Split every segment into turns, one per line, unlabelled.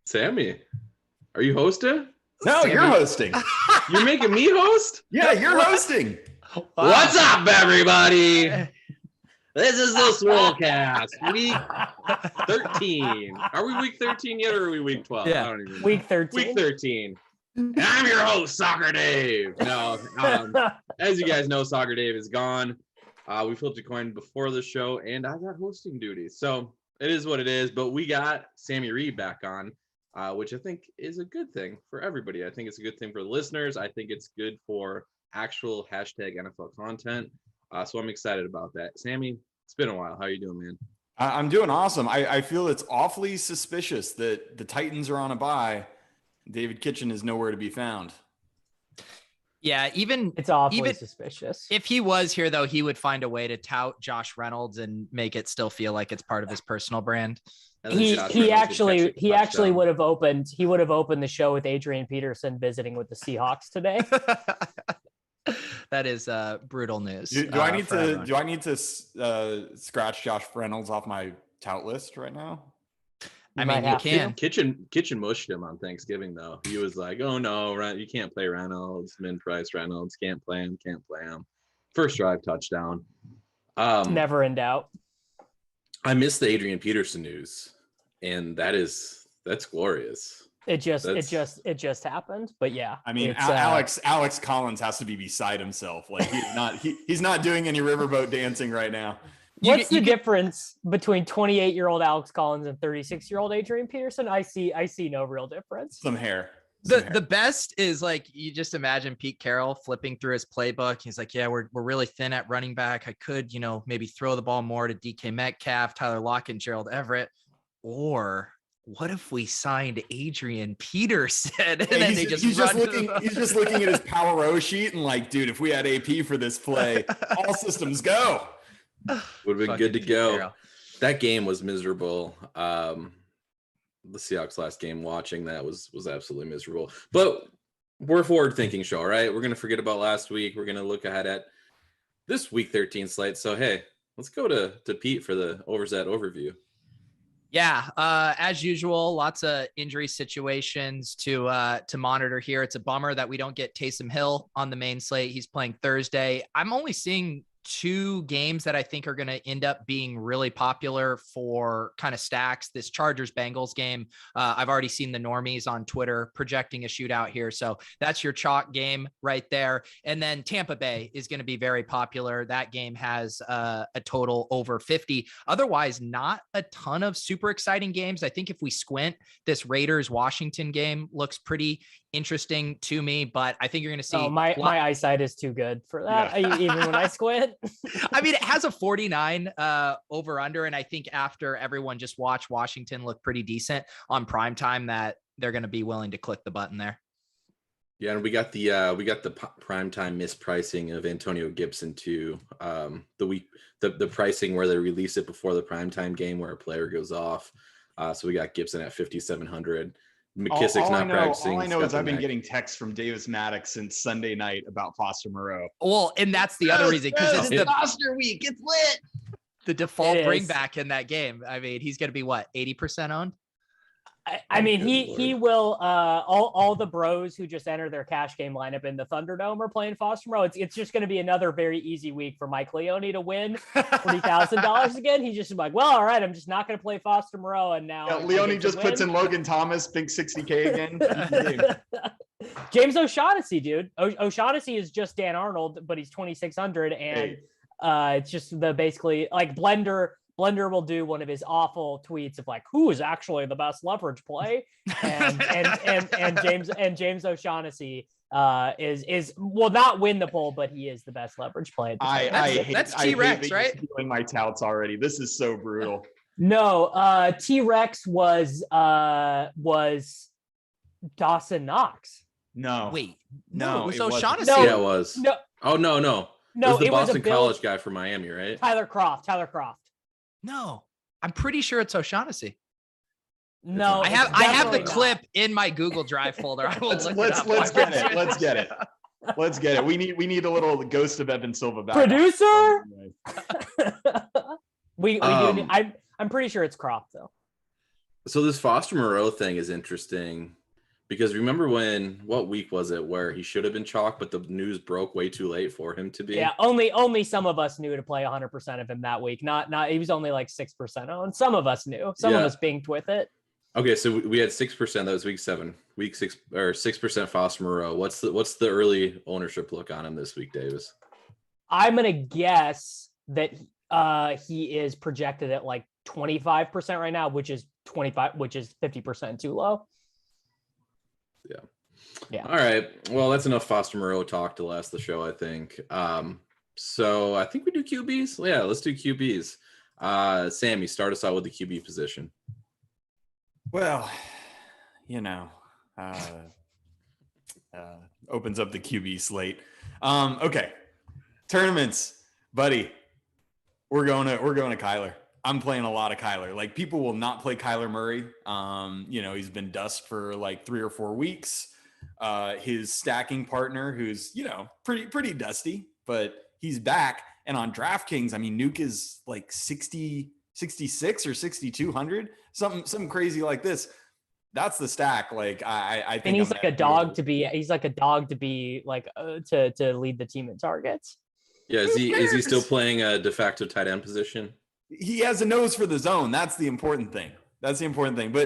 Sammy, are you hosting?
No,
Sammy,
you're hosting.
You're making me host?
Yeah, you're hosting.
Wow. What's up, everybody? This is the Swolecast, week 13. Are we week 13 yet, or are we week 12?
Yeah,
I don't even know.
week 13.
Week 13. And I'm your host, Soccer Dave. No, as you guys know, Soccer Dave is gone. We flipped a coin before the show, and I got hosting duties. So it is what it is, but we got Sammy Reid back on, which I think is a good thing for everybody. I think it's a good thing for the listeners. I think it's good for actual hashtag NFL content. So I'm excited about that. Sammy, it's been a while. How are you doing, man?
I'm doing awesome. I feel it's awfully suspicious that the Titans are on a bye. David Kitchen is nowhere to be found.
Yeah,
it's awfully suspicious.
If he was here, though, he would find a way to tout Josh Reynolds and make it still feel like it's part of his personal brand.
He actually would have opened the show with Adrian Peterson visiting with the Seahawks today.
That is brutal news.
Do I need to scratch Josh Reynolds off my tout list right now?
I mean, you can.
Kitchen mushed him on Thanksgiving, though. He was like, "Oh no, you can't play Reynolds, min-price Reynolds, can't play him. First drive touchdown.
Never in doubt.
I missed the Adrian Peterson news, and that's glorious.
It just happened, but yeah.
I mean, Alex Collins has to be beside himself. Like he's not doing any riverboat dancing right now.
What's the difference between 28-year-old Alex Collins and 36-year-old Adrian Peterson? I see no real difference.
Some hair.
The best is, like, you just imagine Pete Carroll flipping through his playbook. He's like, yeah, we're really thin at running back. I could, maybe throw the ball more to DK Metcalf, Tyler Lockett, and Gerald Everett. Or what if we signed Adrian Peterson? And then he's just
looking at his Power O sheet and like, dude, if we had AP for this play, all systems go.
Would have been good to go. That game was miserable. The Seahawks last game, watching that was absolutely miserable. But we're a forward-thinking show, right? We're going to forget about last week. We're going to look ahead at this week 13 slate. So, hey, let's go to Pete for the Overzet overview.
Yeah, as usual, lots of injury situations to monitor here. It's a bummer that we don't get Taysom Hill on the main slate. He's playing Thursday. I'm only seeing two games that I think are going to end up being really popular for kind of stacks. This Chargers Bengals game. I've already seen the normies on Twitter projecting a shootout here. So that's your chalk game right there. And then Tampa Bay is going to be very popular. That game has a total over 50. Otherwise, not a ton of super exciting games. I think if we squint, this Raiders Washington game looks pretty interesting to me, but I think you're going to see
my eyesight is too good for that. Yeah. Even when I squint.
I mean, it has a 49 over under, and I think after everyone just watched Washington look pretty decent on primetime, that they're going to be willing to click the button there.
Yeah, and we got the primetime mispricing of Antonio Gibson too. The pricing where they release it before the primetime game where a player goes off. So we got Gibson at 5,700. McKissick's not practicing.
All I know is I've been getting texts from Davis Mattek since Sunday night about Foster Moreau.
Well, and that's the other reason, because it's the
Foster week. It's lit.
The default bring back in that game. I mean, he's going to be what, 80% owned?
I mean,
Good
he
Lord.
will. All the bros who just enter their cash game lineup in the Thunderdome are playing Foster Moreau. It's just going to be another very easy week for Mike Leone to win $40,000 again. He's just like, well, all right, I'm just not going to play Foster Moreau, and now
Leone just puts in Logan Thomas, big 60K again.
James O'Shaughnessy, dude. O'Shaughnessy is just Dan Arnold, but he's 2,600, and it's just the basically like Blender will do one of his awful tweets of like, who is actually the best leverage play, and James O'Shaughnessy will not win the poll, but he is the best leverage play.
That's T-Rex, right?
Doing my touts already. This is so brutal.
No, T-Rex was Dawson Knox.
No,
Wait,
no,
it was
it wasn't.
O'Shaughnessy.
No.
Yeah, it was.
No,
Oh, no.
no,
It was the
it was a
Boston
Bills-
College guy from Miami, right?
Tyler Croft.
No, I'm pretty sure it's O'Shaughnessy.
No,
I
it's
have the
definitely not.
clip in my Google Drive folder. I will
Let's
look it up.
get it. Let's get it. We need a little ghost of Evan Silva back.
Producer. we do.
Um,
I'm pretty sure it's Croft though.
So this Foster Moreau thing is interesting because remember what week was it where he should have been chalk, but the news broke way too late for him to be?
Yeah, only some of us knew to play 100% of him that week. Not he was only like 6% owned. Some of us knew. Some of us binked with it.
Okay, so we had 6%. That was week 7. Week 6 or 6% Foster Moreau. What's the early ownership look on him this week, Davis?
I'm gonna guess that he is projected at like 25% right now, which is 50% too low. Yeah.
All right. Well, that's enough Foster Moreau talk to last the show, I think. So I think we do QBs. Yeah, let's do QBs. Sammy, start us out with the QB position.
Well, opens up the QB slate. Okay, tournaments, buddy. We're going to Kyler. I'm playing a lot of Kyler. Like, people will not play Kyler Murray. He's been dust for like 3 or 4 weeks. His stacking partner, who's pretty dusty, but he's back. And on DraftKings, I mean, Nuke is like 66 or 6,200, something crazy like this. That's the stack. Like I think,
and he's like a dog to be like to lead the team in targets.
Yeah, is he still playing a de facto tight end position?
He has a nose for the zone. That's the important thing. But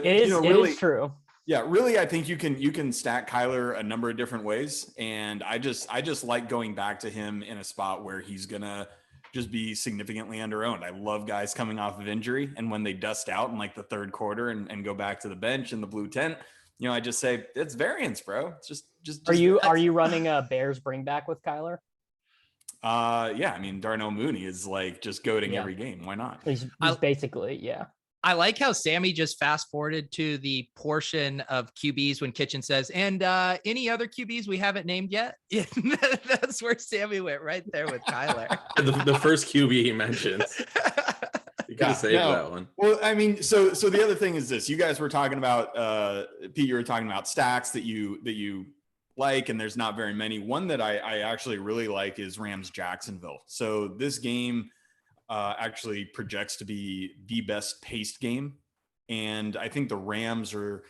It is true.
Yeah, really, I think you can stack Kyler a number of different ways, and I just like going back to him in a spot where he's gonna just be significantly underowned. I love guys coming off of injury, and when they dust out in like the third quarter and go back to the bench in the blue tent, I just say it's variance, bro. It's just. Are
you running a Bears bring back with Kyler?
Yeah, I mean, Darnell Mooney is like just goading every game. Why not?
He's basically, yeah.
I like how Sammy just fast forwarded to the portion of QBs when Kitchen says, and any other QBs we haven't named yet. Yeah, that's where Sammy went right there with Kyler.
the first QB he mentions. You could have saved that one.
Well, I mean, so the other thing is this: you guys were talking about Pete. You were talking about stacks that you like, and there's not very many. One that I actually really like is Rams Jacksonville. So this game actually projects to be the best paced game. And I think the Rams are,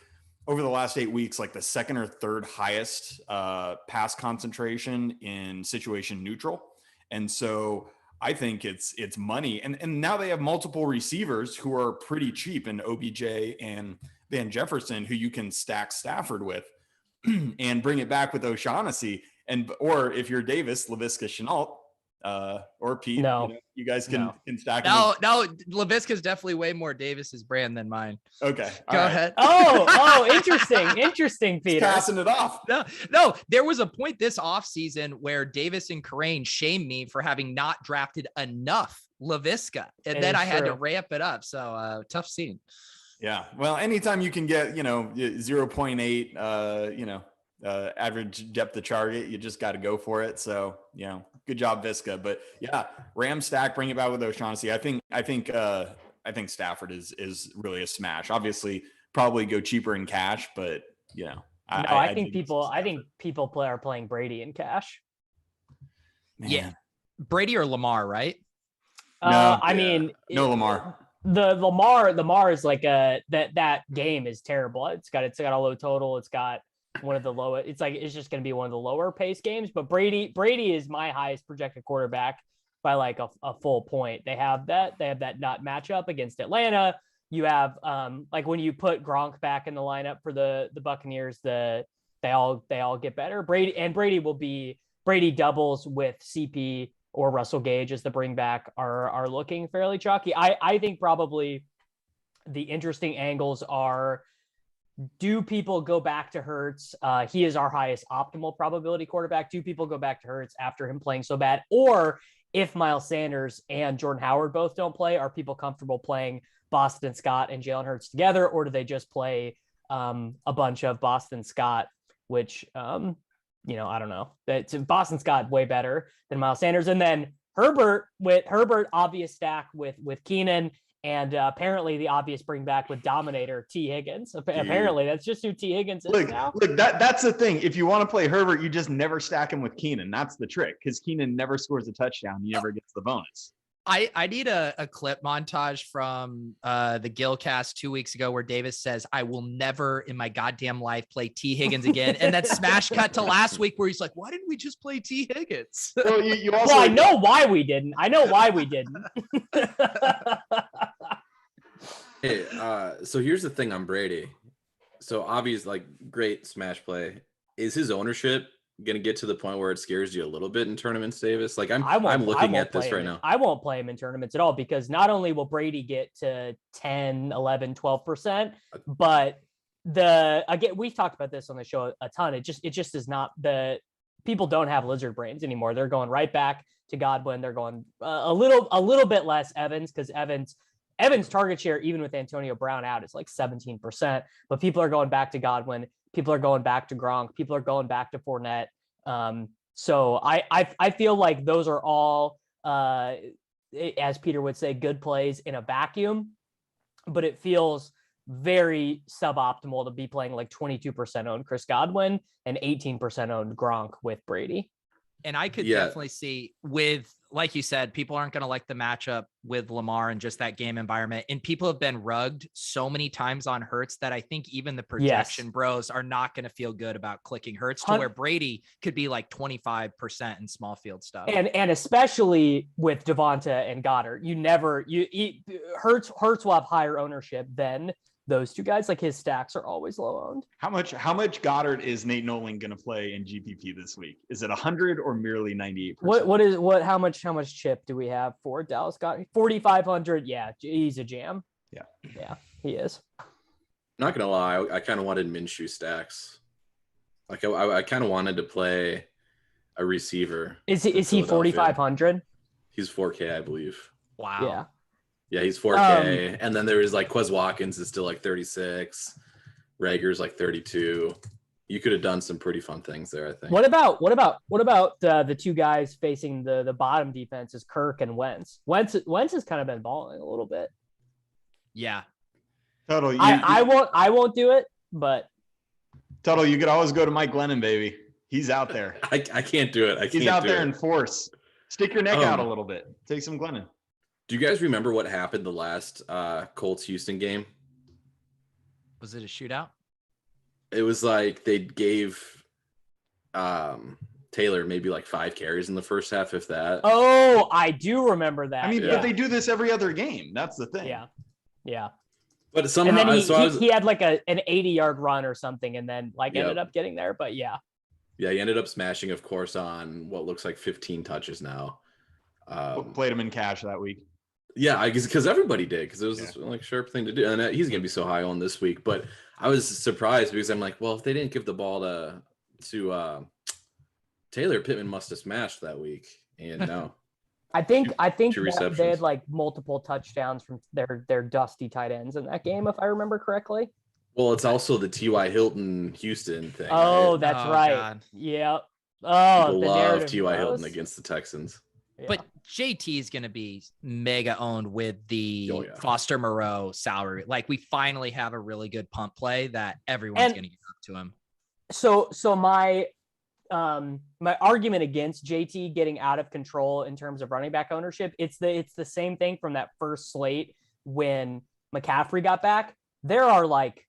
over the last 8 weeks, like the second or third highest pass concentration in situation neutral. And so I think it's money. And now they have multiple receivers who are pretty cheap in OBJ and Van Jefferson, who you can stack Stafford with and bring it back with O'Shaughnessy. Or if you're Davis, Laviska Shenault, or Pete, you guys can stack.
No, LaVisca's definitely way more Davis's brand than mine.
Okay,
go ahead.
Oh, interesting, Peter.
Just passing it off.
No, there was a point this offseason where Davis and Corain shamed me for having not drafted enough LaVisca, and then I had to ramp it up. So tough scene.
Yeah, well, anytime you can get 0.8, average depth of target, you just got to go for it. So good job, Visca. But yeah, Ram stack, bring it back with O'Shaughnessy. I think Stafford is really a smash. Obviously, probably go cheaper in cash, but
I think people are playing Brady in cash.
Man.
Yeah, Brady or Lamar, right?
No
I mean,
no Lamar.
the Lamar is like that game is terrible. It's got a low total. It's got one of the lowest. It's just going to be one of the lower pace games. But Brady is my highest projected quarterback by like a full point. They have that not matchup against Atlanta. You have like when you put Gronk back in the lineup for the Buccaneers, they all get better. Brady doubles with CP or Russell Gage as the bring back are looking fairly chalky. I think probably the interesting angles are, do people go back to Hurts? He is our highest optimal probability quarterback. Do people go back to Hurts after him playing so bad? Or if Miles Sanders and Jordan Howard both don't play, are people comfortable playing Boston Scott and Jalen Hurts together? Or do they just play a bunch of Boston Scott, which, I don't know. That's Boston Scott way better than Miles Sanders. And then Herbert, obvious stack with Keenan, and apparently the obvious bring back with Dominator T. Higgins. Apparently that's just who T. Higgins is now.
Look, that's the thing. If you want to play Herbert, you just never stack him with Keenan. That's the trick, because Keenan never scores a touchdown. He never gets the bonus.
I need a clip montage from the Gilcast 2 weeks ago where Davis says, I will never in my goddamn life play T. Higgins again. And then smash cut to last week where he's like, why didn't we just play T. Higgins?
Well, you also,
I know why we didn't.
Hey, so here's the thing on Brady. So obvious, like, great smash play. Is his ownership gonna get to the point where it scares you a little bit in tournaments, Davis? Like I'm looking at this right now.
I won't play him in tournaments at all, because not only will Brady get to 10, 11, 12%, but again, we've talked about this on the show a ton. It just is not, the people don't have lizard brains anymore. They're going right back to Godwin. They're going a little bit less Evans, because Evans target share, even with Antonio Brown out, is like 17%, but people are going back to Godwin. People are going back to Gronk. People are going back to Fournette. So I feel like those are all, as Peter would say, good plays in a vacuum, but it feels very suboptimal to be playing like 22% owned Chris Godwin and 18% owned Gronk with Brady.
And I could definitely see, with, like you said, people aren't going to like the matchup with Lamar and just that game environment. And people have been rugged so many times on Hurts that I think even the projection bros are not going to feel good about clicking Hurts, to where Brady could be like 25% in small field stuff.
And especially with Devonta and Goddard, Hurts will have higher ownership than those two guys. Like, his stacks are always low owned.
How much Goddard is Nate Nolan going to play in GPP this week? Is it 100 or merely 98%?
How much chip do we have for Dallas Goddard? 4,500. Yeah, he's a jam. Yeah, he is.
Not gonna lie, I kind of wanted Minshew stacks. Like I kind of wanted to play a receiver.
Is he 4,500?
He's 4K, I believe.
Wow.
Yeah, he's 4K. And then there is like Quez Watkins is still like 36. Rager's like 32. You could have done some pretty fun things there, I think.
What about the two guys facing the bottom defenses, Kirk and Wentz? Wentz has kind of been balling a little bit.
Yeah.
Tuttle,
I won't do it, but
Tuttle, you could always go to Mike Glennon, baby. He's out there.
I can't do it.
He's out there in force. Stick your neck out a little bit. Take some Glennon.
Do you guys remember what happened the last Colts-Houston game?
Was it a shootout?
It was like they gave Taylor maybe like 5 carries in the first half, if that.
Oh, I do remember that.
I mean, but they do this every other game. That's the thing.
Yeah.
But somehow,
and then he had like an 80-yard run or something, and then ended up getting there. But yeah,
he ended up smashing, of course, on what looks like 15 touches now.
Played him in cash that week.
Yeah, I guess because everybody did, because it was like a sharp thing to do, and he's gonna be so high on this week. But I was surprised because I'm like, well, if they didn't give the ball to Taylor, Pittman must have smashed that week, and no.
I think they had like multiple touchdowns from their dusty tight ends in that game, if I remember correctly.
Well, it's also the T.Y. Hilton Houston thing.
Oh,
right?
that's right. God. Yeah. Oh,
people love T.Y. Hilton against the Texans.
Yeah. But JT is going to be mega owned with the Foster Moreau salary. Like, we finally have a really good punt play that everyone's going to give up to him.
So my argument against JT getting out of control in terms of running back ownership, it's the same thing from that first slate when McCaffrey got back, there are like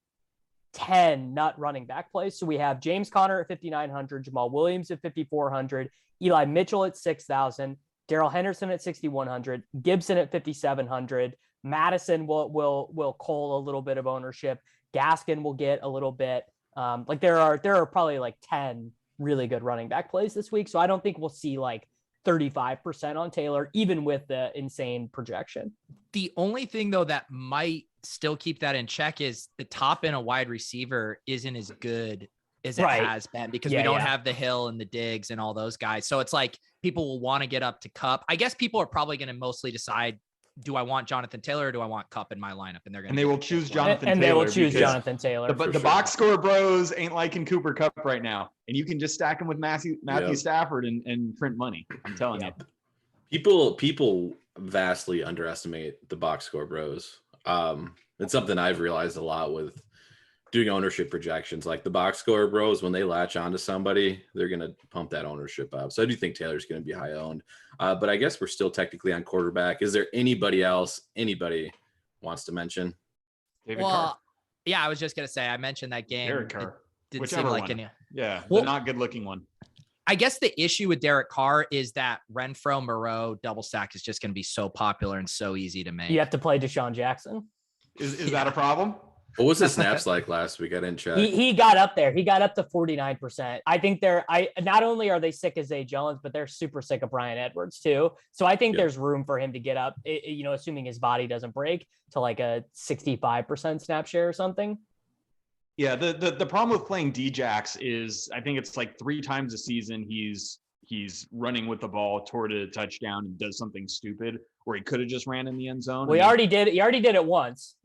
10 nut running back plays. So we have James Conner at 5,900, Jamal Williams at 5,400, Eli Mitchell at 6,000, Darrell Henderson at 6,100, Gibson at 5,700. Madison will cull a little bit of ownership. Gaskin will get a little bit. Like there are probably like 10 really good running back plays this week. So I don't think we'll see like 35% on Taylor, even with the insane projection.
The only thing though that might still keep that in check is the top in a wide receiver isn't as good as it has been, because we don't have the Hill and the Diggs and all those guys. So it's like people will want to get up to Kupp. I guess people are probably going to mostly decide, do I want Jonathan Taylor or do I want Kupp in my lineup? And they're going to,
they will choose Jonathan Taylor.
And they will choose Jonathan Taylor.
The box score bros ain't liking Cooper Kupp right now. And you can just stack him with Matthew Stafford and print money. I'm telling you.
People vastly underestimate the box score bros. It's something I've realized a lot with doing ownership projections. Like the box score bros, when they latch onto somebody, they're going to pump that ownership up. So I do think Taylor's going to be high owned. But I guess we're still technically on quarterback. Is there anybody else anybody wants to mention?
David Carr.
Yeah, I was just going to say, I mentioned that game.
Derek Carr.
Didn't
Whichever
seem like
one.
any.
Yeah,
Well,
the not good looking one.
I guess the issue with Derek Carr is that Renfro Moreau double stack is just going to be so popular and so easy to make.
You have to play Desean Jackson.
Is that a problem?
What was the snaps like last week? I didn't check.
He got up there. He got up to 49%. I think not only are they sick of Zay Jones, but they're super sick of Bryan Edwards too. So I think there's room for him to get up, assuming his body doesn't break, to like a 65% snap share or something.
Yeah, the problem with playing Djax is I think it's like 3 times a season he's running with the ball toward a touchdown and does something stupid where he could have just ran in the end zone.
Well, he already did it once.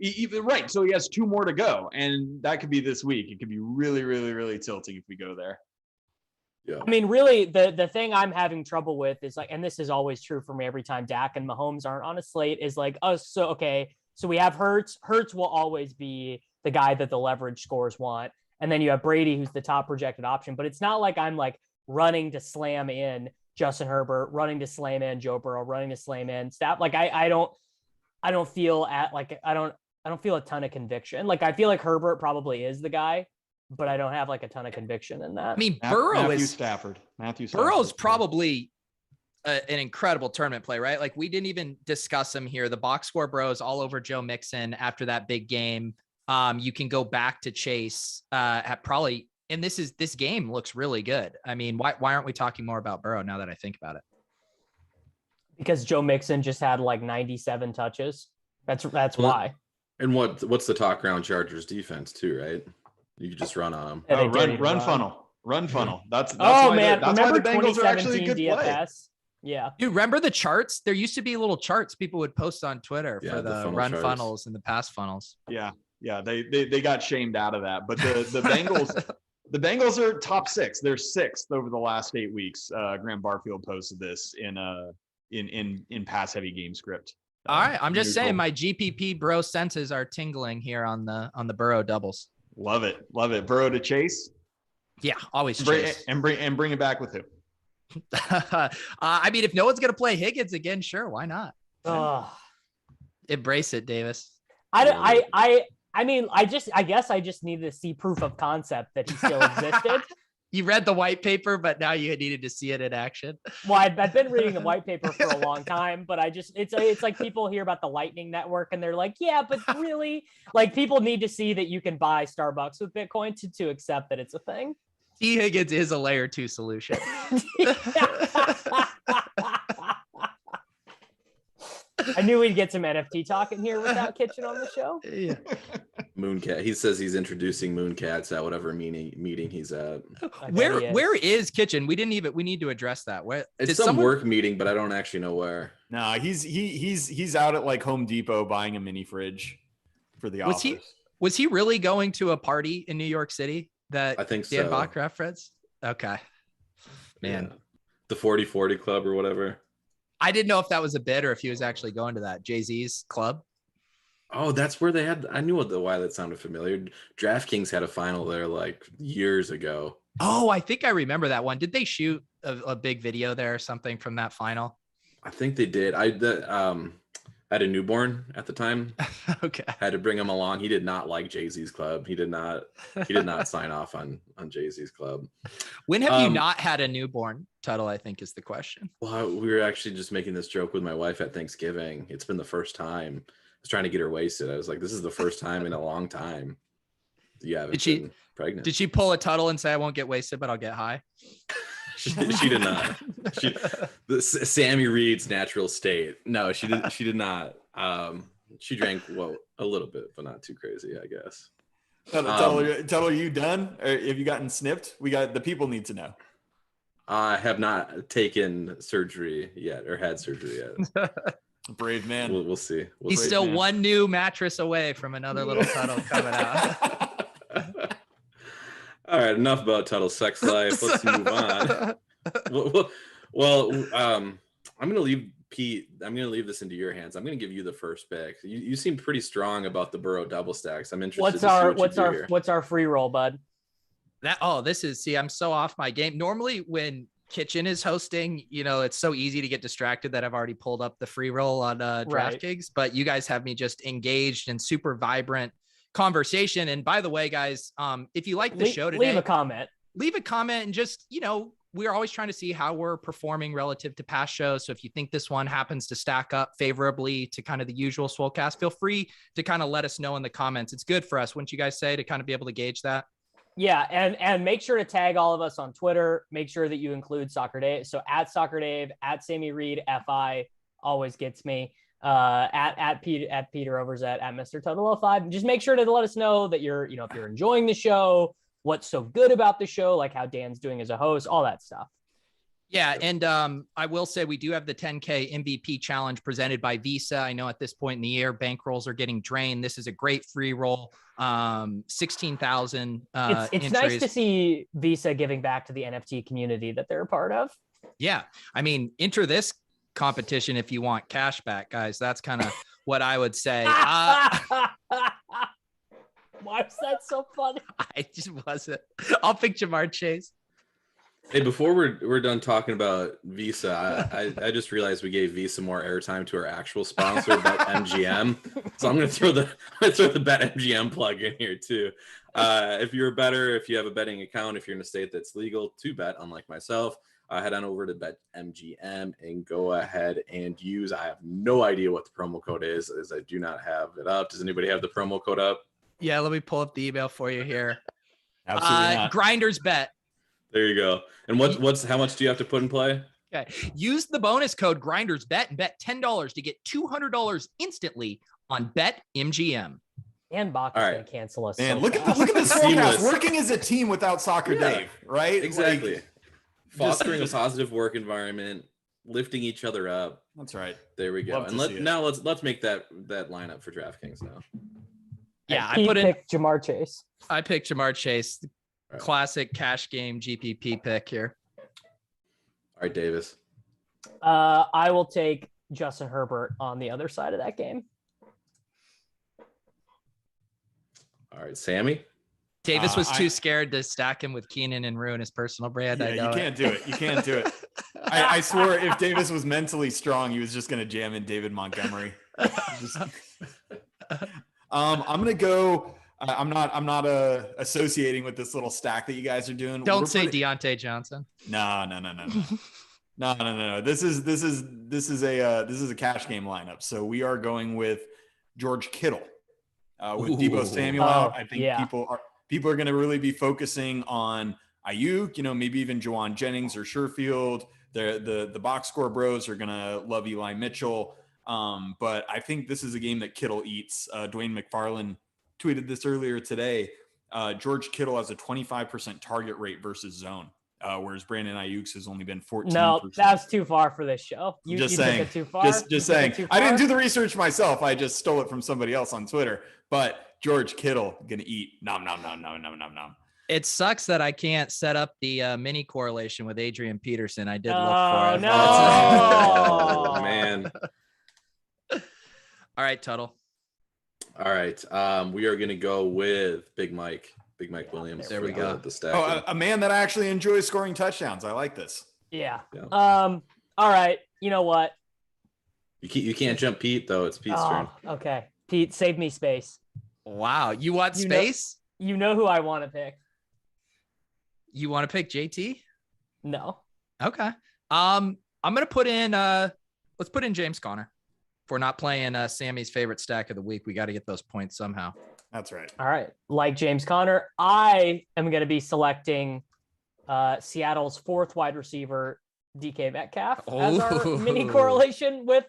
Right. So he has 2 more to go. And that could be this week. It could be really, really, really tilting if we go there.
Yeah.
I mean, really, the thing I'm having trouble with is like, and this is always true for me every time Dak and Mahomes aren't on a slate, is like, so we have Hurts. Hurts will always be the guy that the leverage scores want. And then you have Brady, who's the top projected option. But it's not like I'm like running to slam in Justin Herbert, running to slam in Joe Burrow, running to slam in Staff. Like I don't feel I don't feel a ton of conviction. Like I feel like Herbert probably is the guy, but I don't have like a ton of conviction in that.
I mean,
Matthew Stafford.
Burrow's probably an incredible tournament play, right? Like we didn't even discuss him here. The box score bros all over Joe Mixon after that big game. You can go back to Chase at probably, and this game looks really good. I mean, why aren't we talking more about Burrow now that I think about it?
Because Joe Mixon just had like 97 touches. That's why.
And what's the talk around Chargers defense too, right? You could just run on them.
Run funnel. That's
man.
That's
remember
why the Bengals are actually a good
DFS?
play.
Yeah.
Dude, remember the charts? There used to be little charts people would post on Twitter for the run
charts.
funnels and the pass funnels.
Yeah, they got shamed out of that. But the Bengals, the Bengals are top 6. They're 6th over the last 8 weeks. Graham Barfield posted this in pass heavy game script.
All right, I'm just saying my GPP bro senses are tingling here on the Burrow doubles.
Love it. Burrow to Chase.
Yeah, always Chase.
And bring it back with him.
I mean, if no one's gonna play Higgins again, sure, why not? Embrace it, Davis.
I mean, I guess I just needed to see proof of concept that he still existed.
You read the white paper, but now you needed to see it in action.
Well, I've been reading the white paper for a long time, but it's like people hear about the Lightning Network and they're like, yeah, but really, like people need to see that you can buy Starbucks with Bitcoin to accept that it's a thing.
T. Higgins is a layer 2 solution.
I knew we'd get some NFT talk in here without Kitchen on the show.
Yeah.
Mooncat. He says he's introducing Mooncats at whatever meeting he's at.
Where is Kitchen? We need to address that. Where
it's some work meeting, but I don't actually know where.
No, he's out at like Home Depot buying a mini fridge for the office.
Was he really going to a party in New York City that
I think
Dan
so.
Bach referenced? Okay. Man.
Yeah. The 40-40 club or whatever.
I didn't know if that was a bit or if he was actually going to that Jay-Z's club.
Oh, that's where they had. I knew why that sounded familiar. DraftKings had a final there like years ago.
Oh, I think I remember that one. Did they shoot a big video there or something from that final?
I think they did. I had a newborn at the time.
Okay.
Had to bring him along. He did not like Jay-Z's club. He did not sign off on Jay-Z's club.
When have you not had a newborn, Tuttle, I think is the question.
Well, we were actually just making this joke with my wife at Thanksgiving. It's been the first time. I was trying to get her wasted. I was like, this is the first time in a long time you haven't been pregnant.
Did she pull a Tuttle and say, I won't get wasted, but I'll get high?
She did not. Sammy Reid's natural state. No, she did not. She drank a little bit, but not too crazy, I guess.
Tuttle, are you done? Or have you gotten snipped? The people need to know.
I have not taken surgery yet or had surgery yet.
Brave man.
We'll see.
He's still one new mattress away from another little Tuttle coming out.
All right, enough about Tuttle's sex life. Let's move on. Well, I'm going to leave Pete. I'm going to leave this into your hands. I'm going to give you the first pick. You seem pretty strong about the Burrow double stacks. I'm interested.
What's our free roll, bud?
I'm so off my game. Normally when Kitchen is hosting, it's so easy to get distracted that I've already pulled up the free roll on DraftKings, but you guys have me just engaged in super vibrant conversation. And by the way, guys, if you like the show today,
leave a comment and just, we're always trying to see how we're performing relative to past shows. So if you think this one happens to stack up favorably to kind of the usual Swolecast, feel free to kind of let us know in the comments. It's good for us, wouldn't you guys say, to kind of be able to gauge that?
Yeah, and make sure to tag all of us on Twitter. Make sure that you include Soccer Dave. So at Soccer Dave, at Sammy Reid, FI always gets me. At Peter Overzet, at Mr Tuttle 05. Just make sure to let us know that you're, if you're enjoying the show, what's so good about the show, like how Dan's doing as a host, all that stuff.
Yeah, and I will say we do have the 10K MVP challenge presented by Visa. I know at this point in the year, bankrolls are getting drained. This is a great free roll. 16,000.
It's nice to see Visa giving back to the NFT community that they're a part of.
Yeah, I mean, enter this competition if you want cash back, guys. That's kind of what I would say.
Why was that so funny?
I just wasn't. I'll pick Jamar Chase.
Hey, before we're done talking about Visa, I just realized we gave Visa more airtime to our actual sponsor, BetMGM. So I'm gonna throw the BetMGM plug in here too. If you have a betting account, if you're in a state that's legal to bet, unlike myself, head on over to BetMGM and go ahead and use. I have no idea what the promo code is, as I do not have it up. Does anybody have the promo code up?
Yeah, let me pull up the email for you here.
Absolutely not.
GRINDERSBET.
There you go. And how much do you have to put in play?
Okay. Use the bonus code GRINDERSBET and bet $10 to get $200 instantly on BetMGM.
And Bach is going to cancel us.
Man, look at this Swolecast working as a team without Soccer Dave, right?
Exactly. Fostering a positive work environment, lifting each other up.
That's right.
There we go. And let's make that lineup for DraftKings now.
Yeah,
I picked Jamar Chase.
I picked Jamar Chase. Classic cash game GPP pick here.
All right, Davis.
I will take Justin Herbert on the other side of that game.
All right, Sammy.
Davis was too scared to stack him with Keenan and ruin his personal brand.
Yeah, you can't do it. You can't do it. I swore if Davis was mentally strong, he was just going to jam in David Montgomery. I'm going to go. I'm not associating with this little stack that you guys are doing.
Don't say Deontay Johnson.
No. This is a cash game lineup. So we are going with George Kittle with Deebo Samuel out. I think people are going to really be focusing on Ayuk. Maybe even Juwan Jennings or Sherfield. The box score bros are going to love Eli Mitchell. But I think this is a game that Kittle eats. Dwayne McFarland tweeted this earlier today. George Kittle has a 25% target rate versus zone, whereas Brandon Ayuk's has only been 14%.
No, that's too far for this show. You took it too far.
Just saying. I didn't do the research myself. I just stole it from somebody else on Twitter. But George Kittle gonna eat nom.
It sucks that I can't set up the mini correlation with Adrian Peterson. I did look for it.
No.
Oh man.
All right, Tuttle.
All right. We are going to go with Big Mike Williams.
There we go.
The stack.
Oh, a man that actually enjoys scoring touchdowns. I like this.
Yeah. All right. You know what?
You can't jump Pete though. It's Pete's turn.
Okay. Pete, save me space.
Wow. You want space?
You know who I want to pick.
You want to pick JT?
No.
Okay. I'm gonna put in let's put in James Conner. If we're not playing Sammy's favorite stack of the week, we got to get those points somehow.
That's right.
All right. Like James Conner, I am going to be selecting Seattle's fourth wide receiver, DK Metcalf, as our mini correlation with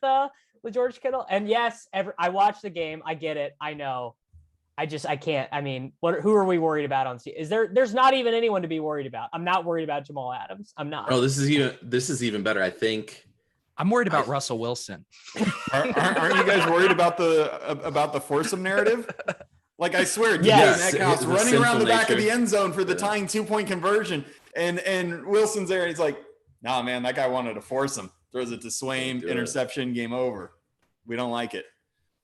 George Kittle. And yes, I watched the game. I get it. I know. I can't. I mean, who are we worried about on? There's not even anyone to be worried about. I'm not worried about Jamal Adams. I'm not.
Oh, this is even better. I think
I'm worried about Russell Wilson.
Aren't you guys worried about the foursome narrative? Like, I swear,
yes.
Metcalf's running around the back of the end zone for the tying 2-point conversion, and Wilson's there, and he's like, "Nah, man, that guy wanted to force him." Throws it to Swain, interception, game over. We don't like it.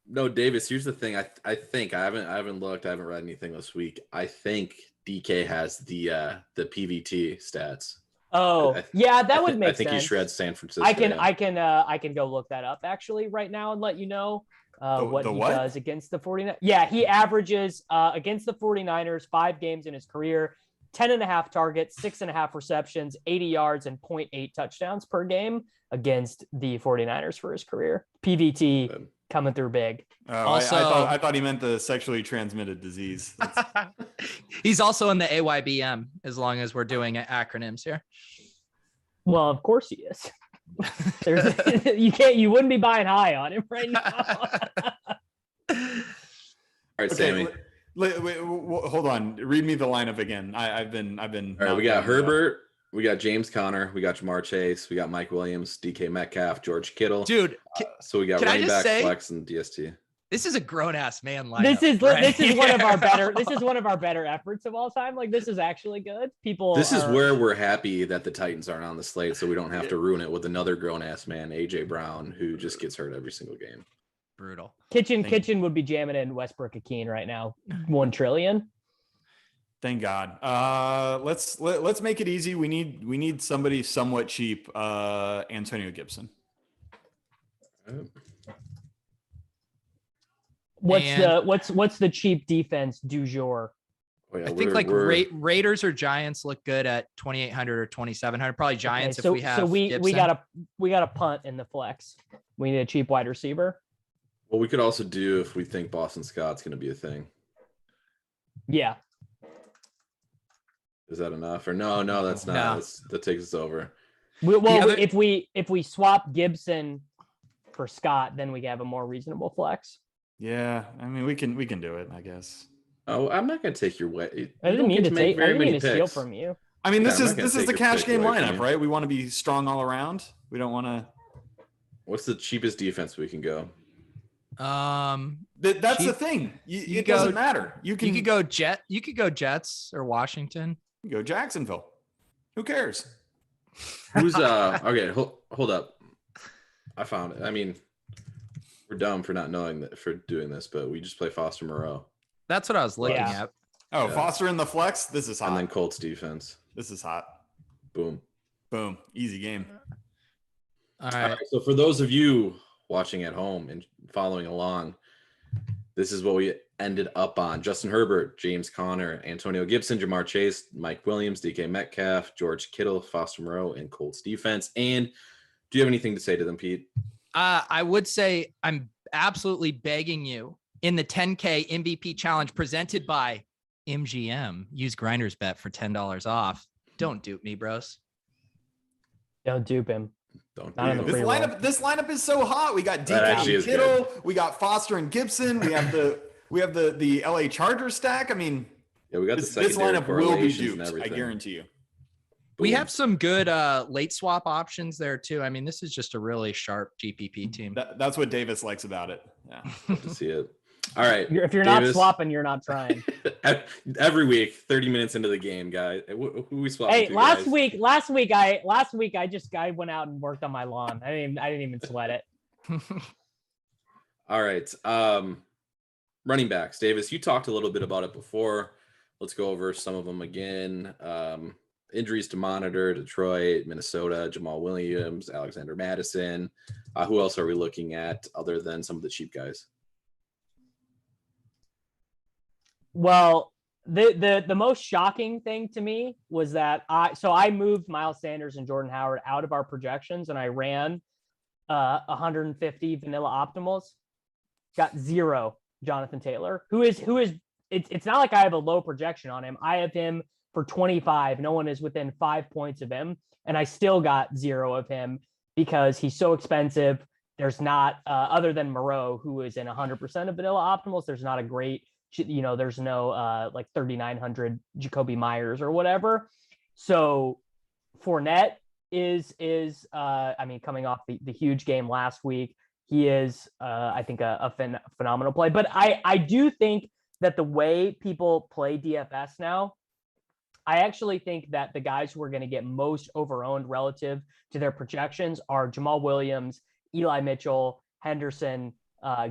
No, Davis. Here's the thing. I think I haven't looked. I haven't read anything this week. I think DK has the PVT stats.
Oh, yeah, that would make sense.
I think he shreds San Francisco.
I can go look that up actually right now and let you know what he does against the 49ers. Yeah, he averages against the 49ers 5 games in his career, 10.5 targets, 6.5 receptions, 80 yards, and 0.8 touchdowns per game against the 49ers for his career. PVT coming through big.
Also, I thought he meant the sexually transmitted disease.
He's also in the AYBM, as long as we're doing acronyms here.
Well, of course he is. You wouldn't be buying high on him right now.
All right, Sammy.
Wait, hold on. Read me the lineup again. I've been. All
right, we got Herbert. We got James Conner. We got Jamar Chase. We got Mike Williams, DK Metcalf, George Kittle.
Dude,
so we got running back, flex, and DST.
This is a grown ass man lineup.
This is one of our better. This is one of our better efforts of all time. Like, this is actually good.
This is where we're happy that the Titans aren't on the slate, so we don't have to ruin it with another grown ass man, AJ Brown, who just gets hurt every single game.
Brutal.
Kitchen would be jamming in Westbrook-Akeen right now. 1 trillion.
Thank God. Let's make it easy. We need somebody somewhat cheap. Antonio Gibson.
What's the cheap defense du jour?
Oh, yeah, I think Raiders or Giants look good at 2,800 or 2,700. Probably Giants if we have.
So we
Gibson.
we got a punt in the flex. We need a cheap wide receiver.
Well, we could also do if we think Boston Scott's going to be a thing.
Yeah.
Is that enough? Or no, that's not.
No.
That takes us over.
If we swap Gibson for Scott, then we have a more reasonable flex.
Yeah, I mean we can do it, I guess.
Oh, I'm not going to take your way.
I didn't mean to steal from you.
I mean, this is the cash game lineup, right? We want to be strong all around. We don't want to.
What's the cheapest defense we can go?
That's the thing. It doesn't matter. You could
go Jets or Washington.
You go Jacksonville. Who cares?
Who's okay? Hold up. I found it. I mean, we're dumb for not knowing that for doing this, but we just play Foster Moreau.
That's what I was looking at.
Oh, yeah. Foster in the flex. This is hot.
And then Colts defense.
This is hot.
Boom.
Easy game.
All right.
So for those of you watching at home and following along, this is what we ended up on. Justin Herbert, James Conner, Antonio Gibson, Jamar Chase, Mike Williams, DK Metcalf, George Kittle, Foster Moreau, and Colts defense. And do you have anything to say to them, Pete?
I would say I'm absolutely begging you in the 10K MVP challenge presented by MGM. Use GrindersBet for $10 off. Don't dupe me, bros.
Don't dupe him.
Don't
This lineup is so hot. We got DK and Kittle. We got Foster and Gibson. We have the LA Chargers stack. I mean,
yeah, we got
this lineup will be duped. I guarantee you.
We have some good late swap options there too. I mean, this is just a really sharp GPP team.
That's what Davis likes about it. Yeah,
love to see it. All right.
If you're Davis, not swapping, you're not trying.
Every week, 30 minutes into the game, guys. Who we swapping?
Hey, last week I went out and worked on my lawn. I didn't even sweat it.
All right. Running backs, Davis. You talked a little bit about it before. Let's go over some of them again. injuries to monitor: Detroit, Minnesota, Jamal Williams, Alexander Madison. Who else are we looking at other than some of the cheap guys?
Well, the most shocking thing to me was that I moved Miles Sanders and Jordan Howard out of our projections, and I ran 150 vanilla optimals. Got 0 Jonathan Taylor, who is it's not like I have a low projection on him. I have him for 25. No one is within 5 points of him, and I still got 0 of him because he's so expensive. There's not other than Monroe, who is in 100% of vanilla optimals. There's not a great, there's no like 3,900 Jacoby Myers or whatever. So Fournette is coming off the huge game last week. He is I think a phenomenal play. But I do think that the way people play DFS now, I actually think that the guys who are going to get most overowned relative to their projections are Jamal Williams, Eli Mitchell, Henderson,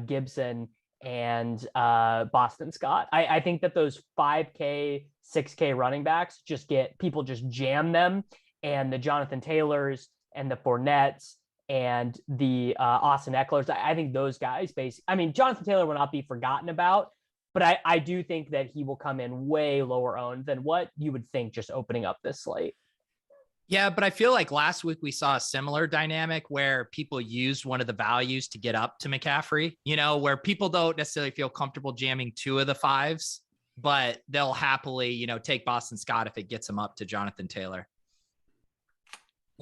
Gibson, and Boston Scott. I think that those 5K, 6K running backs just jam them, and the Jonathan Taylors and the Fournettes and the Austin Ecklers. I think those guys Jonathan Taylor will not be forgotten about, but I do think that he will come in way lower owned than what you would think just opening up this slate.
Yeah, but I feel like last week we saw a similar dynamic where people used one of the values to get up to McCaffrey, where people don't necessarily feel comfortable jamming 2 of the 5s, but they'll happily, take Boston Scott if it gets them up to Jonathan Taylor.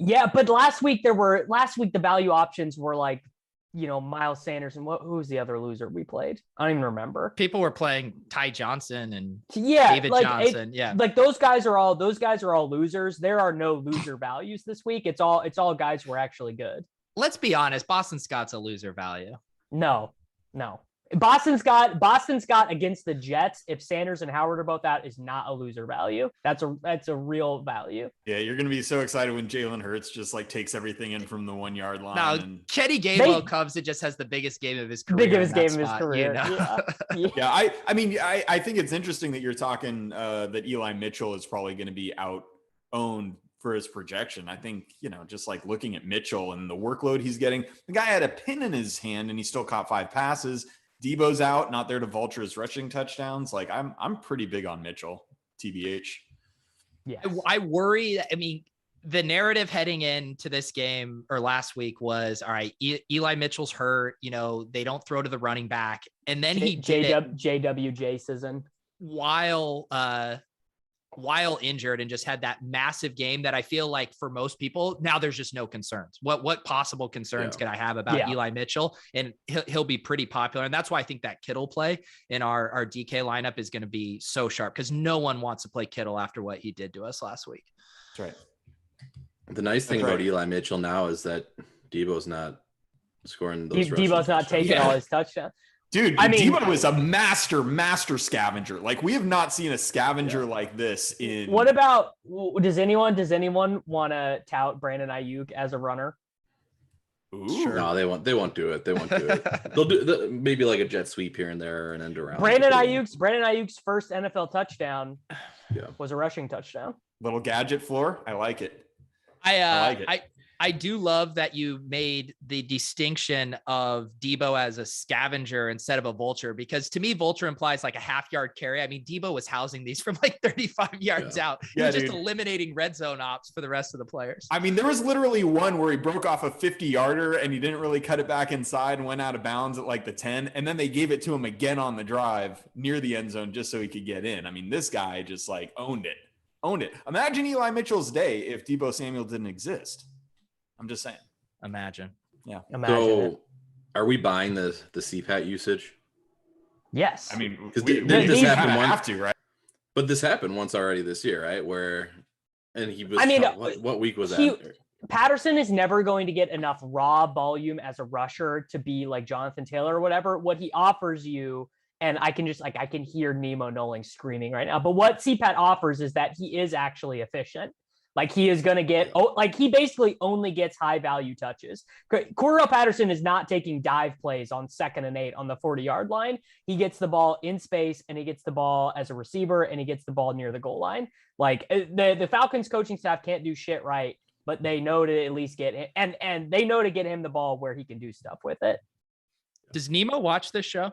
Yeah, but last week the value options were like, Miles Sanders and who was the other loser we played? I don't even remember.
People were playing Ty Johnson and David Johnson.
Like those guys are all losers. There are no loser values this week. It's all guys who are actually good.
Let's be honest. Boston Scott's a loser value.
No. Boston Scott against the Jets, if Sanders and Howard are both out, is not a loser value. That's a real value.
Yeah, you're gonna be so excited when Jalen Hurts just like takes everything in from the 1 yard line.
Now, Kenny Gainwell comes and just has the biggest game of his career.
Yeah, I think it's interesting that you're talking that Eli Mitchell is probably going to be out owned for his projection. I think, just like looking at Mitchell and the workload he's getting, the guy had a pin in his hand and he still caught 5 passes. Debo's out, not there to vulture his rushing touchdowns. Like I'm pretty big on Mitchell, TBH.
Yeah,
I worry. The narrative heading into this game or last week was, all right, Eli Mitchell's hurt. They don't throw to the running back, and then he did
JWJ season
while injured and just had that massive game that I feel like for most people now there's just no concerns. What possible concerns can I have about Eli Mitchell? And he'll be pretty popular. And that's why I think that Kittle play in our DK lineup is going to be so sharp because no one wants to play Kittle after what he did to us last week.
That's right.
The nice thing about Eli Mitchell now is that Debo's not scoring those.
Debo's not taking all his touchdowns.
Dude, Debo is a master scavenger. Like we have not seen a scavenger like this in.
What about? Does anyone want to tout Brandon Ayuk as a runner?
Ooh.
Sure. No, they won't do it. They'll do maybe like a jet sweep here and there and end around.
Brandon Ayuk's first NFL touchdown was a rushing touchdown.
Little gadget floor. I like it.
I do love that you made the distinction of Debo as a scavenger instead of a vulture, because to me, vulture implies like a half-yard carry. Debo was housing these from like 35 yards out. He was just eliminating red zone ops for the rest of the players.
There was literally one where he broke off a 50-yarder and he didn't really cut it back inside and went out of bounds at like the 10. And then they gave it to him again on the drive near the end zone just so he could get in. This guy just like owned it. Imagine Eli Mitchell's day if Debo Samuel didn't exist. I'm just saying.
Imagine.
Yeah.
So, are we buying the CPAT usage?
Yes.
Because
this happened once.
Have to, right?
But this happened once already this year, right? And he was. What week was that?
Patterson is never going to get enough raw volume as a rusher to be like Jonathan Taylor or whatever. What he offers you, and I can hear Nemo Nolan screaming right now. But what CPAT offers is that he is actually efficient. Like he is going to get, he basically only gets high value touches. Cordell Patterson is not taking dive plays on 2nd and 8 on the 40-yard line. He gets the ball in space and he gets the ball as a receiver and he gets the ball near the goal line. Like the Falcons coaching staff can't do shit right, but they know to at least get it. And they know to get him the ball where he can do stuff with it.
Does Nemo watch this show?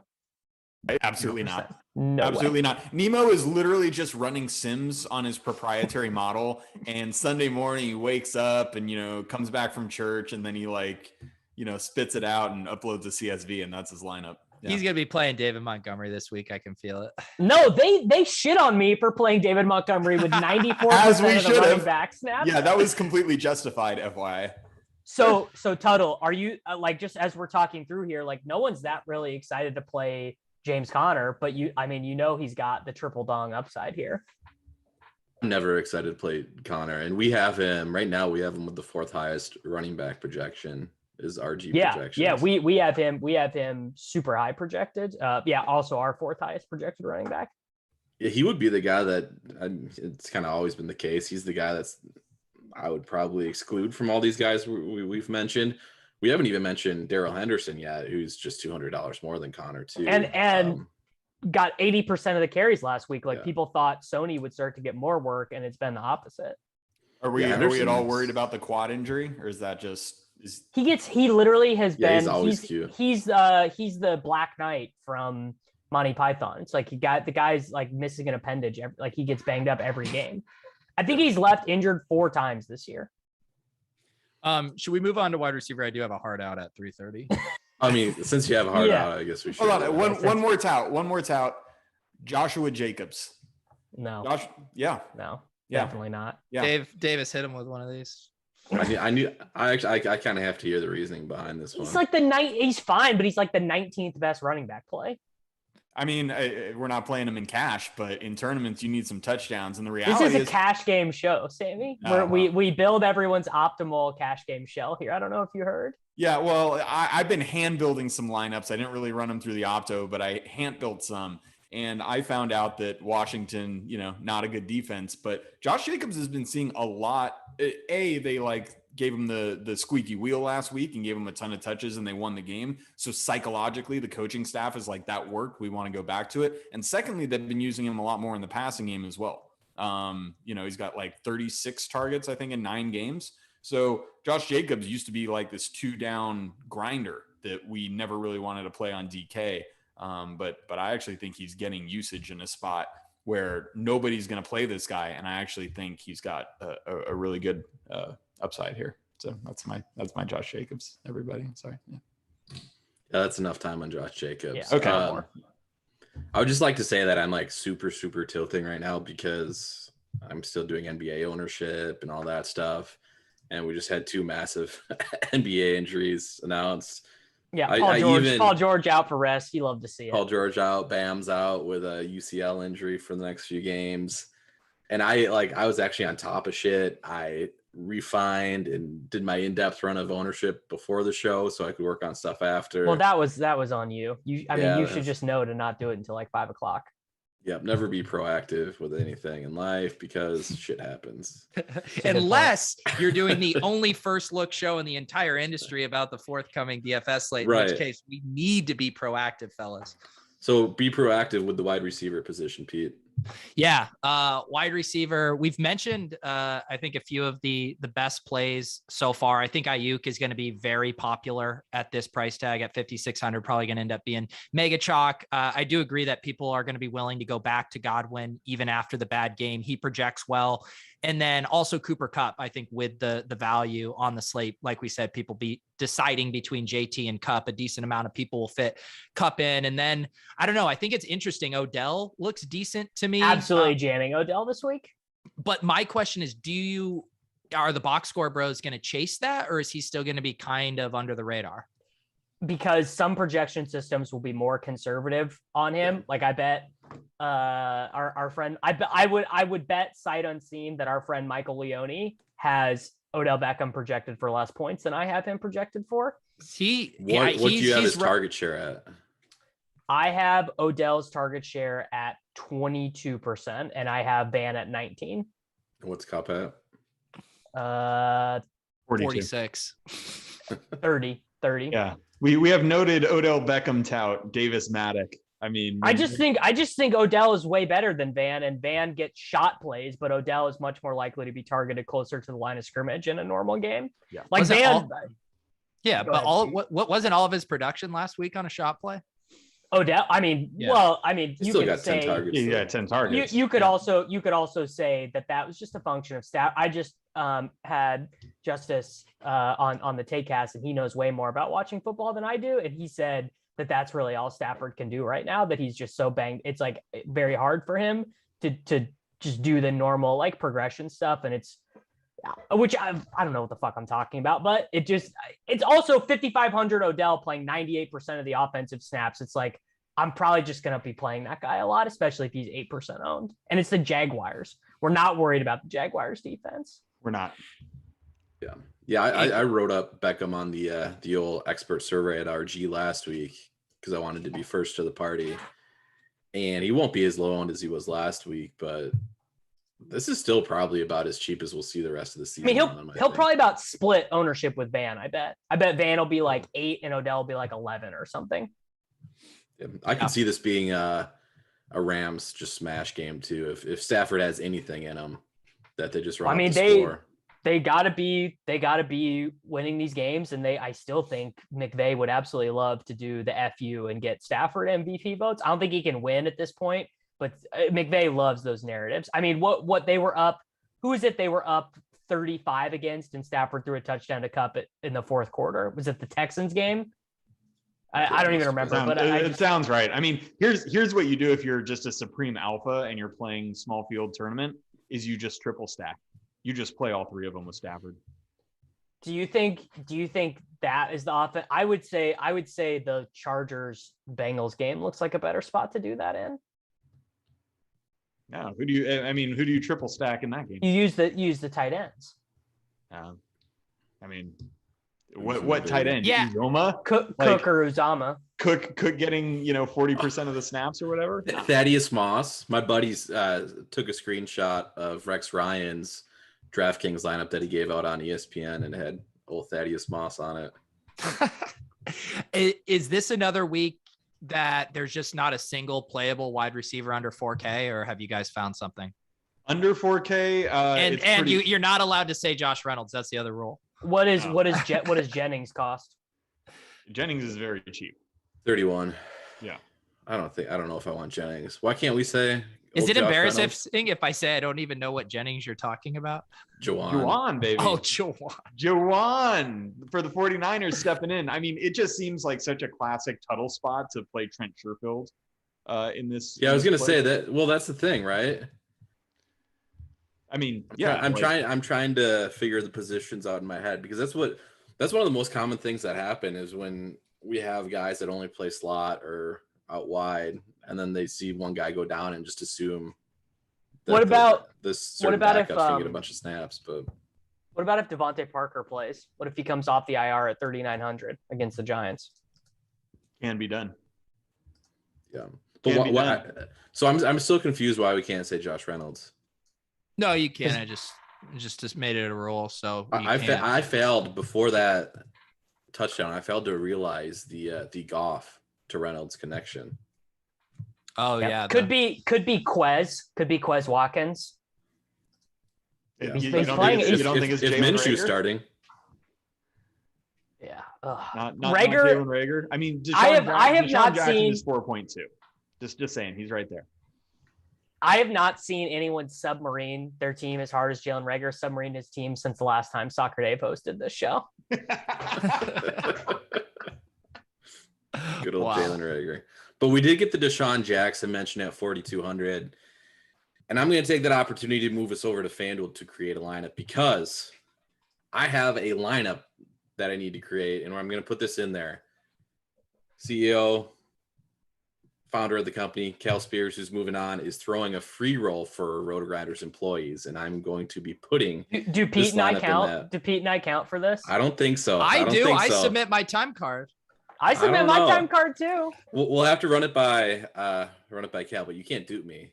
Absolutely not.
No
Absolutely
way.
not. Nemo is literally just running Sims on his proprietary model. And Sunday morning he wakes up and, comes back from church and then he spits it out and uploads a CSV and that's his lineup. Yeah.
He's going to be playing David Montgomery this week. I can feel it.
No, they shit on me for playing David Montgomery with 94% of the running back snaps.
Yeah, that was completely justified, FYI.
So Tuttle, are you just as we're talking through here, no one's that really excited to play James Conner, but he's got the triple dong upside here.
I'm never excited to play Conner, and we have him right now. We have him with the 4th highest running back projection is RG projection.
Yeah, we have him super high projected. Also our 4th highest projected running back.
Yeah, he would be the guy that it's kind of always been the case. He's the guy I would probably exclude from all these guys we've mentioned. We haven't even mentioned Darrell Henderson yet, who's just $200 more than Conner too.
And got 80% of the carries last week.
Yeah.
People thought Sony would start to get more work, and it's been the opposite.
Are we at all worried about the quad injury, or is that just?
He literally has been.
He's always cute.
He's the Black Knight from Monty Python. It's like the guy's missing an appendage. He gets banged up every game. I think he's left injured 4 times this year.
Should we move on to wide receiver? I do have a hard out at 3:30.
I mean, since you have a hard out, I guess we should.
Hold on, one more tout. Joshua Jacobs.
No.
Yeah.
No.
Yeah.
Definitely not.
Yeah.
Davis hit him with one of these.
I kind of have to hear the reasoning behind this one.
He's fine, but he's the 19th best running back play.
I mean, we're not playing him in cash, but in tournaments, you need some touchdowns. And the reality
this is a cash game show, Sammy. We build everyone's optimal cash game shell here. I don't know if you heard.
Yeah, well, I've been hand building some lineups. I didn't really run them through the Opto, but I hand built some. And I found out that Washington, not a good defense, but Josh Jacobs has been seeing a lot. They gave him the squeaky wheel last week and gave him a ton of touches and they won the game. So psychologically, the coaching staff is that worked. We want to go back to it. And secondly, they've been using him a lot more in the passing game as well. He's got 36 targets, I think, in 9 games. So Josh Jacobs used to be this 2-down grinder that we never really wanted to play on DK. But I actually think he's getting usage in a spot where nobody's going to play this guy. And I actually think he's got a really good, upside here. So that's my Josh Jacobs, everybody. Sorry. Yeah,
that's enough time on Josh Jacobs.
Yeah,
okay.
I would just like to say that I'm super tilting right now because I'm still doing NBA ownership and all that stuff. And we just had 2 massive NBA injuries announced.
Yeah, Paul George out for rest. You love to see it.
Paul George out, Bam's out with a UCL injury for the next few games. And I was actually on top of shit. I refined and did my in-depth run of ownership before the show so I could work on stuff after.
Well, that was on you. You should just know to not do it until 5 o'clock.
Yep, never be proactive with anything in life because shit happens.
Unless you're doing the only first look show in the entire industry about the forthcoming DFS slate, in which case we need to be proactive, fellas.
So be proactive with the wide receiver position, Pete.
Yeah, wide receiver. We've mentioned, I think, a few of the best plays so far. I think Ayuk is going to be very popular at this price tag at 5,600. Probably going to end up being mega chalk. I do agree that people are going to be willing to go back to Godwin even after the bad game. He projects well. And then also Cooper Kupp, I think, with the value on the slate, like we said, people be deciding between JT and Kupp. A decent amount of people will fit Kupp in. And then, I don't know, I think it's interesting. Odell looks decent to me.
Absolutely jamming Odell this week.
But my question is, are the box score bros going to chase that, or is he still going to be kind of under the radar?
Because some projection systems will be more conservative on him. I bet our friend, I would bet sight unseen that our friend Michael Leone has Odell Beckham projected for less points than I have him projected for.
What do you have his target share at?
I have Odell's target share at 22%, and I have Van at 19.
What's Kupp at?
46.
30.
Yeah. We have noted Odell Beckham tout Davis Mattek. I mean,
I just think Odell is way better than Van, and Van gets shot plays, but Odell is much more likely to be targeted closer to the line of scrimmage in a normal game.
Yeah.
Like Van.
What wasn't all of his production last week on a shot play?
Odell, you
still
could
got 10
say
targets.
Yeah, 10 targets.
You could also say that was just a function of stat. I just had Justice on the Takecast, and he knows way more about watching football than I do, and he said that that's really all Stafford can do right now, that he's just so banged. It's like very hard for him to just do the normal like progression stuff. And it's, which I don't know what the fuck I'm talking about, but it's also 5,500 Odell playing 98% of the offensive snaps. It's like, I'm probably just going to be playing that guy a lot, especially if he's 8% owned. And it's the Jaguars. We're not worried about the Jaguars defense.
We're not.
Yeah. Yeah, I wrote up Beckham on the old expert survey at RG last week because I wanted to be first to the party. And he won't be as low owned as he was last week, but this is still probably about as cheap as we'll see the rest of the season.
I mean, he'll probably about split ownership with Van, I bet. I bet Van will be like 8 and Odell will be like 11 or something.
Yeah, I can see this being a Rams just smash game too. If Stafford has anything in him that they just run score.
They gotta be winning these games, and I still think McVay would absolutely love to do the FU and get Stafford MVP votes. I don't think he can win at this point, but McVay loves those narratives. I mean, what they were up? Who is it? They were up 35 against, and Stafford threw a touchdown to Cup in the fourth quarter. Was it the Texans game? I don't even remember.
It sounds right. I mean, here's what you do if you're just a supreme alpha and you're playing small field tournament: is you just triple stack. You just play all three of them with Stafford.
Do you think that is the offense? I would say the Chargers Bengals game looks like a better spot to do that in.
No, who do you triple stack in that game?
You use the tight ends.
I mean, what tight end?
Yeah.
Uzoma?
Cook or Uzama.
Cook getting 40% of the snaps or whatever.
Thaddeus Moss. My buddies took a screenshot of Rex Ryan's DraftKings lineup that he gave out on ESPN, and it had old Thaddeus Moss on
it. Is this another week that there's just not a single playable wide receiver under 4K, or have you guys found something
under 4K?
You're not allowed to say Josh Reynolds. That's the other rule.
What does Jennings cost?
Jennings is very cheap.
31.
Yeah.
I don't know if I want Jennings. Why can't we say?
Is it embarrassing if I say I don't even know what Jennings you're talking about?
Juwan, baby.
Oh, Juwan.
Juwan for the 49ers stepping in. I mean, it just seems like such a classic Tuttle spot to play Trent Sherfield in this.
Yeah, I was going to say that. Well, that's the thing, right?
I mean,
I'm trying to figure the positions out in my head, because that's one of the most common things that happen is when we have guys that only play slot or out wide, and then they see one guy go down and just assume that
what about
if
can
get a bunch of snaps. But
what about if Devontae Parker plays? What if he comes off the IR at 3,900 against the Giants?
Can be done.
Yeah, but so I'm still confused why we can't say Josh Reynolds.
No, you can't. I just made it a rule. So
I failed before that touchdown. I failed to realize the Goff to Reynolds connection.
Oh yeah.
Could be Quez. Could be Quez Watkins.
Yeah. You don't think it's Jalen
Minshew
Reagor?
starting?
Yeah.
Not
Reagor.
Jalen Reagor. I mean,
I have not
Jackson
seen
is 4.2. Just saying, he's right there.
I have not seen anyone submarine their team as hard as Jalen Reagor submarine his team since the last time Soccer Dave hosted this show.
Good old Jalen Reagor. But we did get the Desean Jackson mention at 4,200. And I'm going to take that opportunity to move us over to FanDuel to create a lineup, because I have a lineup that I need to create, and I'm going to put this in there. CEO, founder of the company, Cal Spears, who's moving on, is throwing a free roll for Roto-Grinders employees, and I'm going to be putting.
Do Pete and I count? Do Pete and I count for this?
I don't think so.
I do. I submit my time card.
I submit my time card too.
We'll have to run it by Cal, but you can't dupe me.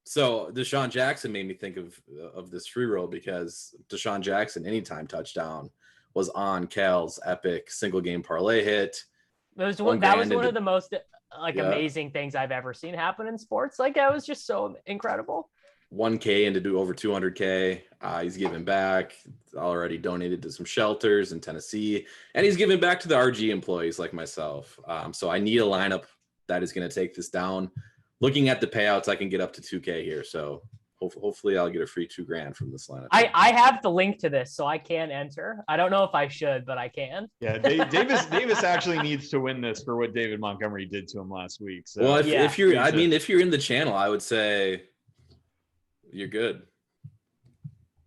So Desean Jackson made me think of this free roll because Desean Jackson anytime touchdown was on Cal's epic single game parlay hit.
That was one of the most amazing things I've ever seen happen in sports. Like, that was just so incredible.
1K and to do over 200K. He's giving back. Already donated to some shelters in Tennessee, and he's giving back to the RG employees like myself. So I need a lineup that is going to take this down. Looking at the payouts, I can get up to 2K here. So hopefully I'll get a free $2,000 from this lineup.
I have the link to this, so I can enter. I don't know if I should, but I can.
Yeah, Davis actually needs to win this for what David Montgomery did to him last week. So
well, if you're in the channel, I would say you're good.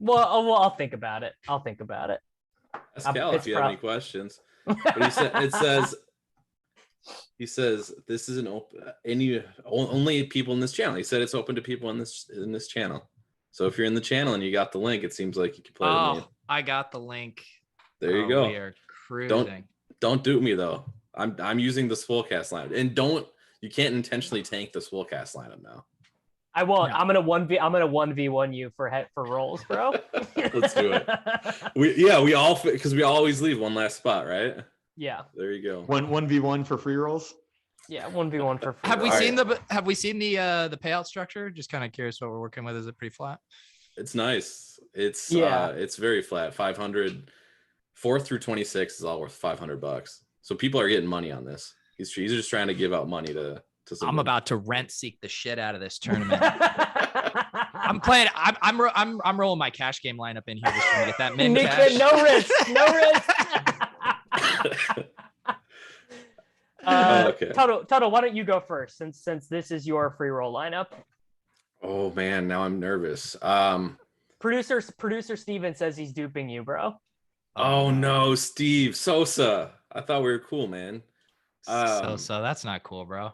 Well, I'll think about it.
Ask Cal if you have any questions. But he says this isn't open. Only people in this channel. He said it's open to people in this channel. So if you're in the channel and you got the link, it seems like you can play with me.
I got the link.
There you go.
We are cruising.
Don't dupe me though. I'm using the Swolecast lineup, and you can't intentionally tank the Swolecast lineup now.
I won't. No. I'm gonna 1v1 you for rolls, bro.
Let's do it. We always leave one last spot, right?
Yeah.
There you go.
1v1 for free rolls.
Yeah, 1v1 for free.
Have we seen the payout structure? Just kind of curious what we're working with. Is it pretty flat?
It's nice. It's very flat. 500. 4th through 26 is all worth $500. So people are getting money on this. He's just trying to give out money to.
I'm about to rent seek the shit out of this tournament. I'm playing. I'm rolling my cash game lineup in here just trying to get that min cash.
No risk. Okay. Tuttle, why don't you go first since this is your free roll lineup?
Oh man, now I'm nervous.
Producer Steven says he's duping you, bro.
Oh no, Steve Sosa. I thought we were cool, man.
Sosa, that's not cool, bro.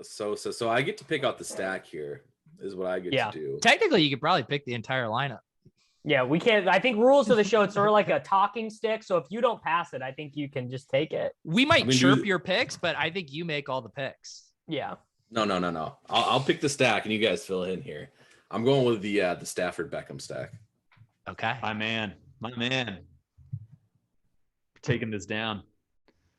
Sosa. So I get to pick out the stack here, is what I get to do.
Technically, you could probably pick the entire lineup.
Yeah, we can't. I think rules of the show, it's sort of like a talking stick. So if you don't pass it, I think you can just take it.
We might chirp your picks, but I think you make all the picks.
Yeah.
No. I'll pick the stack and you guys fill in here. I'm going with the Stafford Beckham stack.
Okay.
My man. Taking this down.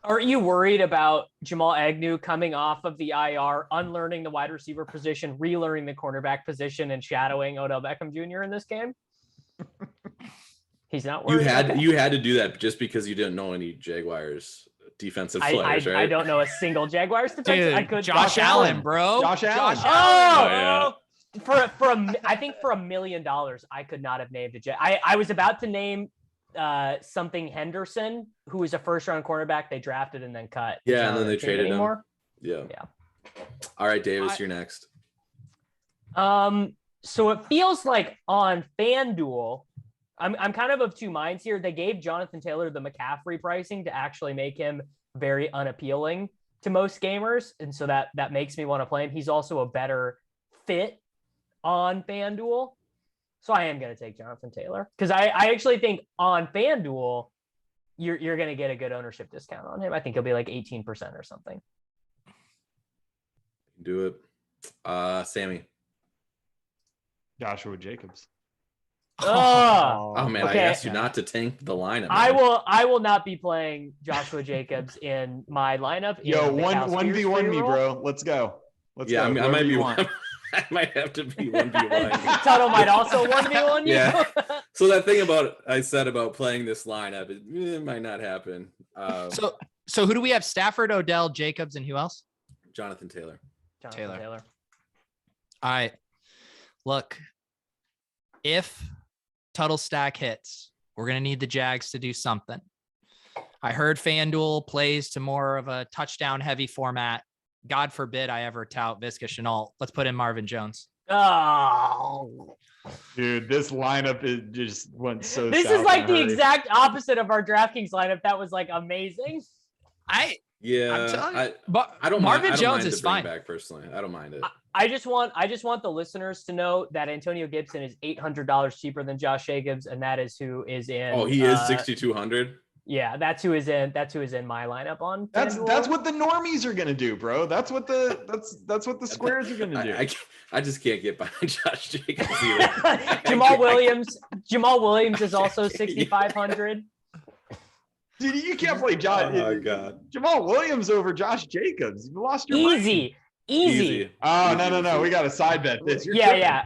Are you worried about Jamal Agnew coming off of the IR, unlearning the wide receiver position, relearning the cornerback position, and shadowing Odell Beckham Jr. in this game? He's not worried.
You had to do that just because you didn't know any Jaguars defensive players, right?
I don't know a single Jaguars defensive.
I could Josh Allen, bro.
Josh Allen.
Oh, yeah. I think for $1 million, I could not have named I was about to name something Henderson, who was a first-round cornerback they drafted and then cut.
Yeah, and then they traded him.
Yeah.
All right, Davis, you're next.
So it feels like on FanDuel, I'm kind of two minds here. They gave Jonathan Taylor the McCaffrey pricing to actually make him very unappealing to most gamers, and so that makes me want to play him. He's also a better fit on FanDuel. So I am going to take Jonathan Taylor because I actually think on FanDuel, you're going to get a good ownership discount on him. I think he'll be like 18% or something.
Do it. Sammy.
Joshua Jacobs.
Oh man, okay. I asked you not to tank the lineup.
I will not be playing Joshua Jacobs in my lineup.
Yo, 1v1 me, bro. Let's go.
I might be one. I might have to be 1v1.
Tuttle might also 1v1 you.
Yeah. So that thing I said about playing this lineup, it might not happen.
So who do we have? Stafford, Odell, Jacobs, and who else?
Jonathan Taylor.
Taylor.
All right. Look, if Tuttle stack hits, we're going to need the Jags to do something. I heard FanDuel plays to more of a touchdown heavy format. God forbid I ever tout Visca Chenault. Let's put in Marvin Jones.
Oh,
dude, this lineup just went so.
This is like the exact opposite of our DraftKings lineup. That was like amazing.
I don't.
Marvin Jones is fine.
Back personally, I don't mind it.
I just want the listeners to know that Antonio Gibson is $800 cheaper than Josh Jacobs, and that is who is in.
Oh, he is 6,200.
Yeah, that's who is in my lineup on
That's
FanDuel.
what the normies are gonna do, bro. That's what the squares are gonna do.
I just can't get behind Josh Jacobs either.
Jamal Williams is also 6,500.
Dude, you can't play Josh.
Oh my God.
Jamal Williams over Josh Jacobs. You lost your mind.
Easy.
Oh, no. We got a side bet this.
Yeah.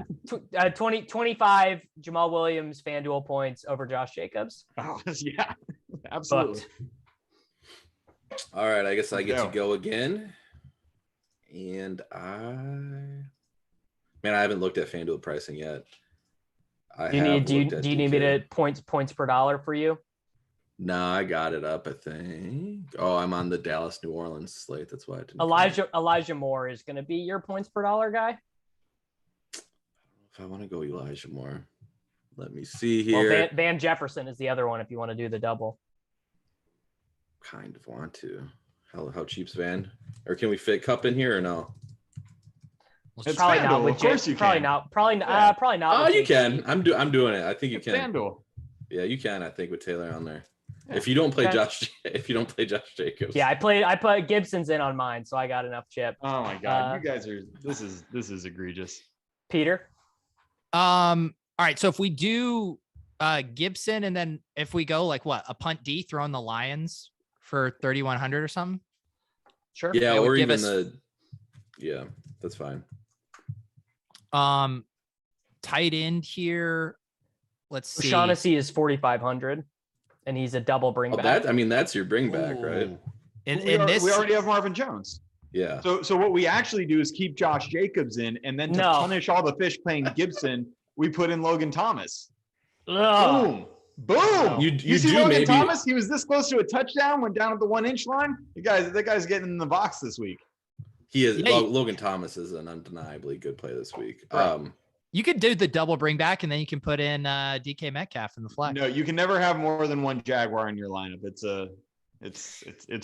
25 Jamal Williams FanDuel points over Josh Jacobs.
Oh, yeah. Absolutely.
All right, I guess I get to go again. And I haven't looked at FanDuel pricing yet.
Do you need me to points per dollar for you?
No, I got it up, I think. Oh, I'm on the Dallas New Orleans slate. That's why I didn't.
Elijah Moore is going to be your points per dollar guy.
If I want to go Elijah Moore, let me see here.
Well, Van Jefferson is the other one if you want to do the double.
Kind of want to. How cheap's Van? Or can we fit Cup in here or no?
It's
probably
FanDuel.
not with
Of course you can.
Probably not.
Oh, you can. I'm doing it. I think you can.
FanDuel.
Yeah, you can. I think with Taylor on there. Yeah. If you don't play Josh Jacobs.
Yeah, I put Gibson's in on mine, so I got enough chip.
Oh my God, you guys are. This is egregious.
Peter.
All right. So if we do Gibson, and then if we go like a punt D, throw in the Lions for 3,100 or something.
Sure.
Yeah, or even that's fine.
Tight end here. Let's see.
O'Shaughnessy is 4,500, and he's a double bring back.
That's your bring back, right?
We already have Marvin Jones.
Yeah.
So what we actually do is keep Josh Jacobs in, and then to punish all the fish playing Gibson, we put in Logan Thomas. Boom. You see Logan Thomas? He was this close to a touchdown, went down at the 1-inch line. That guy's getting in the box this week.
He is. Logan Thomas is an undeniably good play this week.
Right.
You could do the double bring back, and then you can put in DK Metcalf in the flex.
No, you can never have more than one Jaguar in your lineup. It's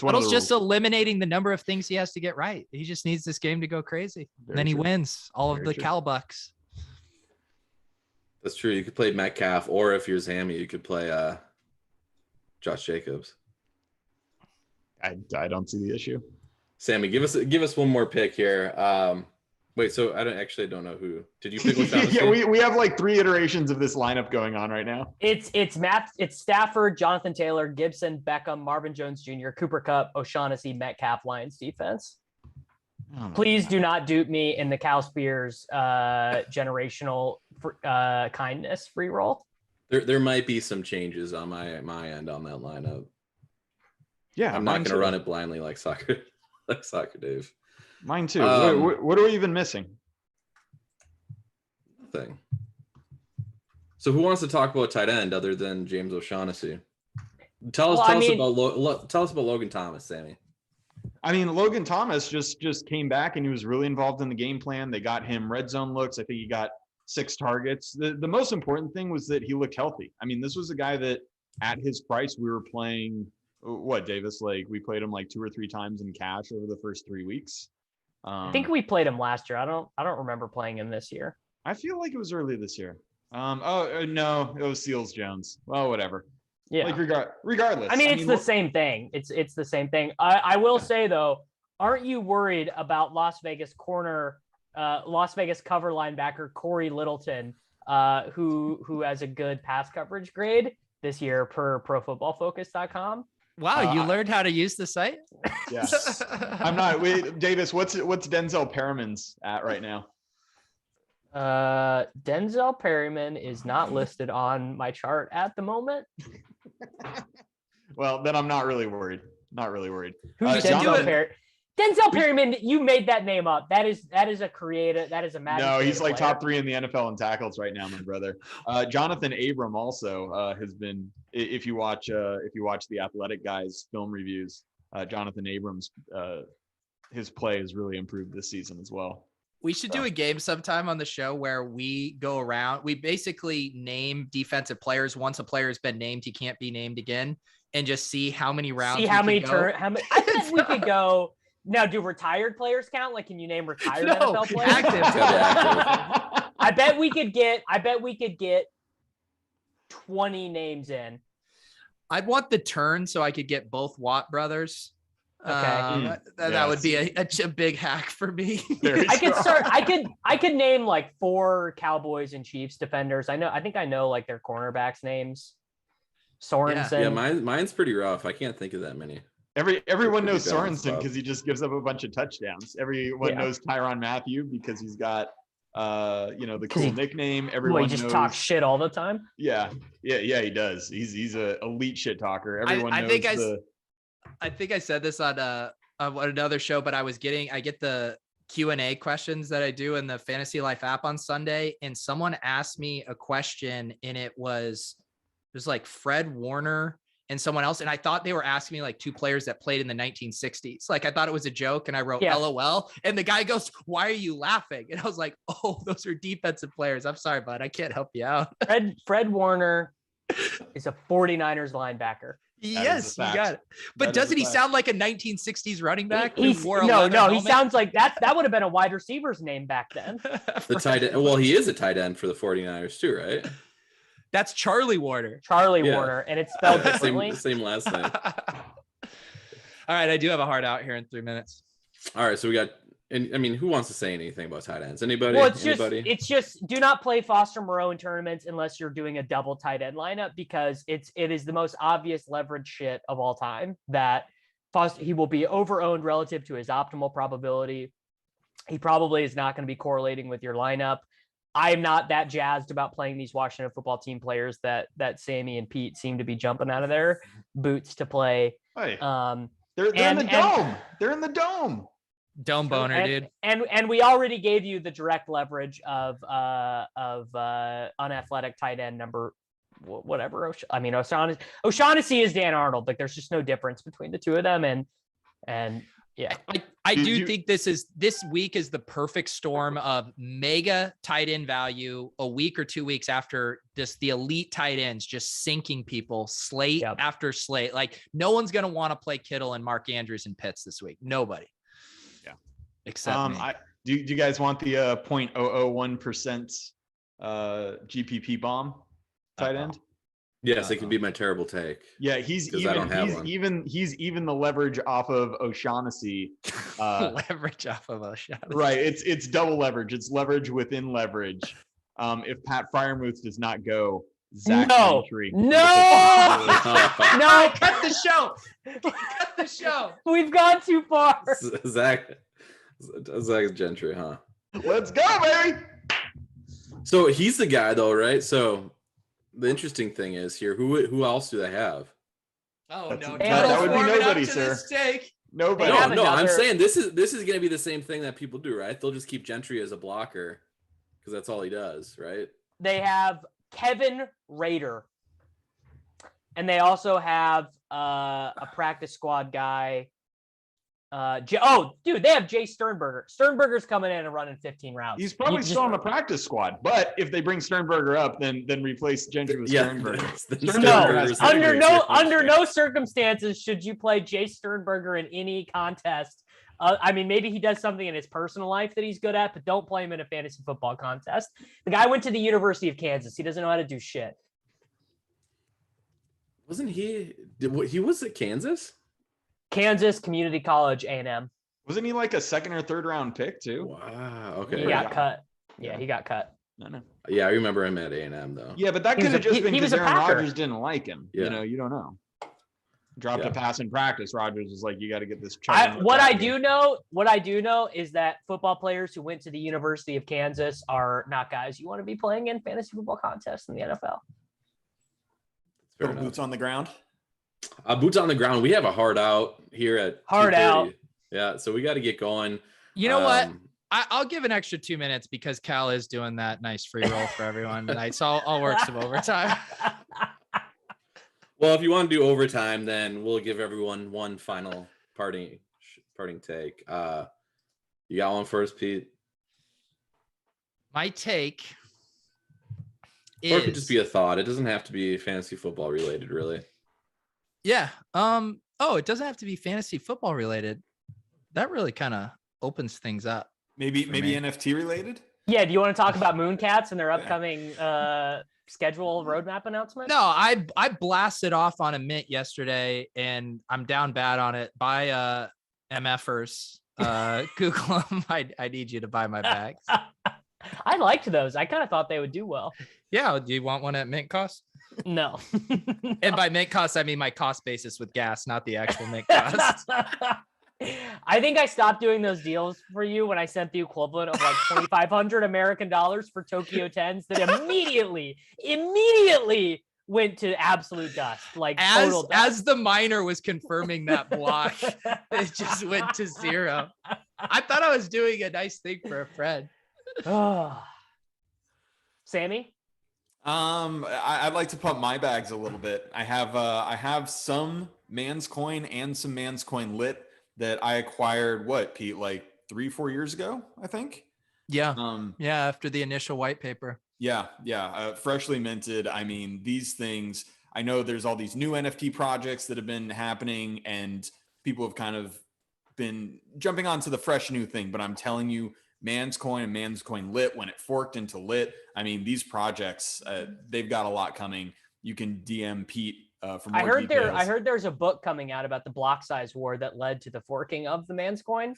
one of the
just
rules.
eliminating the number of things he has to get right. He just needs this game to go crazy. Then he wins all of the Cowbucks.
That's true. You could play Metcalf, or if you're Sammy, you could play Josh Jacobs.
I don't see the issue.
Sammy, give us one more pick here. Wait, so I don't know who. Did you pick O'Shaughnessy?
Yeah, we have like 3 iterations of this lineup going on right now.
It's Stafford, Jonathan Taylor, Gibson, Beckham, Marvin Jones Jr., Cooper Kupp, O'Shaughnessy, Metcalf, Lions defense. Please do not dupe me in the Cal Spears generational kindness free roll.
There might be some changes on my end on that lineup.
Yeah,
I'm not going to run it blindly like soccer Dave.
Mine too. What are we even missing?
Nothing. So who wants to talk about tight end other than James O'Shaughnessy? Tell us about Logan Thomas, Sammy.
I mean, Logan Thomas just came back and he was really involved in the game plan. They got him red zone looks. I think he got 6 targets. The most important thing was that he looked healthy. I mean, this was a guy that at his price we were playing. What, Davis? Like we played him like 2 or 3 times in cash over the first 3 weeks.
I think we played him last year. I don't remember playing him this year.
I feel like it was early this year. No, it was Seals Jones. Well, whatever.
Yeah.
Like regardless.
I mean, it's the same thing. It's the same thing. I will say though, aren't you worried about Las Vegas cover linebacker Corey Littleton, who has a good pass coverage grade this year per ProFootballFocus.com?
Wow, you learned how to use the site?
Yeah. I'm not. Wait, Davis, what's Denzel Perriman's at right now?
Denzel Perryman is not listed on my chart at the moment.
Well, then I'm not really worried.
Who's Denzel Perryman? Denzel Perryman, you made that name up. That is a creative. That is a magic.
No, he's like
player.
top 3 in the NFL in tackles right now, my brother. Jonathan Abram also has been. If you watch the Athletic guys' film reviews, Jonathan Abrams, his play has really improved this season as well.
We should do a game sometime on the show where we go around. We basically name defensive players. Once a player has been named, he can't be named again, and just see how many rounds.
See how many turns. I bet we could go. Now, do retired players count? Like, can you name retired NFL players?
Active.
I bet we could get 20 names in.
I'd want the turn so I could get both Watt brothers.
Okay.
That would be a big hack for me.
I could name like 4 Cowboys and Chiefs defenders. I think I know like their cornerbacks names. Sorensen.
Yeah, mine's pretty rough. I can't think of that many.
Everyone knows Sorensen because he just gives up a bunch of touchdowns. Everyone knows Tyrann Mathieu because he's got the cool nickname. Everyone
just
knows,
talks shit all the time.
Yeah, he does. He's a elite shit talker. Everyone knows
I think I said this on another show, but I get the Q&A questions that I do in the Fantasy Life app on Sunday, and someone asked me a question, and it was like Fred Warner and someone else, and I thought they were asking me like 2 players that played in the 1960s. Like I thought it was a joke, and I wrote LOL, and the guy goes, "Why are you laughing?" And I was like, "Oh, those are defensive players. I'm sorry, bud. I can't help you out."
Fred Warner is a 49ers linebacker.
Yes, you got it. But doesn't he sound like a 1960s running back?
He sounds like that would have been a wide receiver's name back then.
The tight end. Well, he is a tight end for the 49ers too, right?
That's Charlie Warner.
Warner, and it's spelled differently.
Same last name.
All right, I do have a hard out here in 3 minutes.
All right, so we got. And I mean, who wants to say anything about tight ends? Anybody?
Well, it's just do not play Foster Moreau in tournaments unless you're doing a double tight end lineup, because it is the most obvious leverage shit of all time that he will be over-owned relative to his optimal probability. He probably is not going to be correlating with your lineup. I'm not that jazzed about playing these Washington football team players that Sammy and Pete seem to be jumping out of their boots to play.
Hey, they're in the dome. They're in the dome.
Dome boner, dude.
And we already gave you the direct leverage of unathletic tight end number whatever. O'Shaughnessy is Dan Arnold. Like there's just no difference between the two of them. And yeah,
I do think this week is the perfect storm of mega tight end value a week or 2 weeks after the elite tight ends just sinking people slate after slate. Like no one's going to want to play Kittle and Mark Andrews and Pitts this week. Nobody. Except me.
Do you guys want the 0.001% GPP bomb tight end?
Yes, it could be my terrible take.
Yeah, he's even the leverage off of O'Shaughnessy.
Leverage off of O'Shaughnessy.
Right. It's double leverage. It's leverage within leverage. If Pat Freiermuth does not go, Zach Gentry.
No,
cut the show. Cut the show.
We've gone too far.
Zach Gentry, huh?
Let's go, baby.
So he's the guy, though, right? So the interesting thing is here, who else do they have?
Oh no,
that would be nobody, sir. Nobody.
No, I'm saying this is going to be the same thing that people do, right? They'll just keep Gentry as a blocker because that's all he does, right?
They have Kevin Rader, and they also have a practice squad guy. They have Jay Sternberger. Sternberger's coming in and running 15 rounds.
He's probably still on the practice squad, but if they bring Sternberger up, then replace Gentry with Sternberger.
Under no circumstances should you play Jay Sternberger in any contest. I mean, maybe he does something in his personal life that he's good at, but don't play him in a fantasy football contest. The guy went to the University of Kansas. He doesn't know how to do shit.
Wasn't he? He was at Kansas?
Kansas Community College, A&M.
Wasn't he like a second or third round pick too?
Wow. Okay.
He got cut. Yeah, he got cut.
No.
Yeah, I remember him at A&M though.
Yeah, but that could have just been because Aaron Rodgers didn't like him.
Yeah.
You don't know. Dropped a pass in practice. Rodgers was like, "You got to get this."
What I do know is that football players who went to the University of Kansas are not guys you want to be playing in fantasy football contests in the NFL.
Boots on the ground.
Boots on the ground. We have a hard out here at
hard 2:30. Out.
Yeah, so we got to get going.
You know what? I'll give an extra 2 minutes because Cal is doing that nice free roll for everyone tonight. So I'll work some overtime.
Well, if you want to do overtime, then we'll give everyone one final parting take. You got one first, Pete?
My take is...
Or it could just be a thought. It doesn't have to be fantasy football related, really.
Yeah. It doesn't have to be fantasy football related. That really kind of opens things up.
Maybe NFT related?
Yeah. Do you want to talk about Mooncats and their upcoming
schedule roadmap announcement?
No, I blasted off on a mint yesterday, and I'm down bad on it. Buy MFers. Google them. I need you to buy my bags.
I liked those. I kind of thought they would do well.
Yeah. Do you want one at mint cost?
No.
And by mint cost, I mean my cost basis with gas, not the actual mint cost.
I think I stopped doing those deals for you when I sent the equivalent of like 2,500 American dollars for Tokyo 10s that immediately went to absolute dust. Like total dust.
As the miner was confirming that block, it just went to zero. I thought I was doing a nice thing for a friend.
Sammy?
I'd like to pump my bags a little bit. I have some man's coin and some man's coin lit that I acquired, Pete, like 3-4 years ago, I think.
Yeah. After the initial white paper.
Yeah. Freshly minted. I mean, these things, I know there's all these new NFT projects that have been happening and people have kind of been jumping onto the fresh new thing, but I'm telling you, man's coin and man's coin lit, when it forked into lit, I mean, these projects, they've got a lot coming. You can DM Pete for more details.
I heard there's a book coming out about the block size war that led to the forking of the man's coin.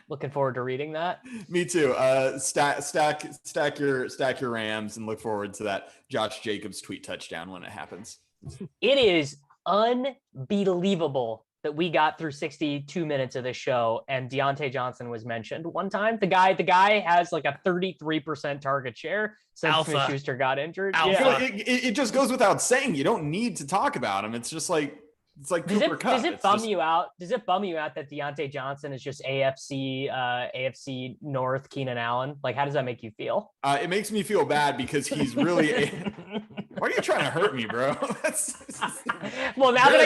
Looking forward to reading that.
Me too. Stack your Rams and look forward to that Josh Jacobs tweet touchdown when it happens.
It is unbelievable that we got through 62 minutes of this show and Deontay Johnson was mentioned one time. The guy has like a 33% target share since Smith-Schuster got injured.
Yeah. It just goes without saying. You don't need to talk about him. It's just like, it's like Cooper Kupp.
Does it bum you out? Does it bum you out that Deontay Johnson is just AFC North Keenan Allen? Like, how does that make you feel?
It makes me feel bad because he's really. Why are you trying to hurt me, bro?
Well, now that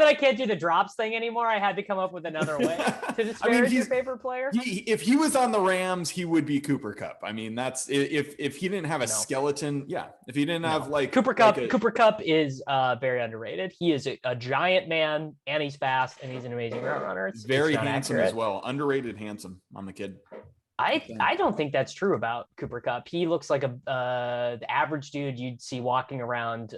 I can't do the drops thing anymore, I had to come up with another way to disparage your favorite player.
If he was on the Rams, he would be Cooper Kupp. I mean, that's if he didn't have a skeleton. Yeah, if he didn't have like
Cooper Kupp. Cooper Kupp is very underrated. He is a giant man, and he's fast, and he's an amazing route runner. It's
very handsome as well. Underrated handsome on the kid.
I don't think that's true about Cooper Kupp. He looks like the average dude you'd see walking around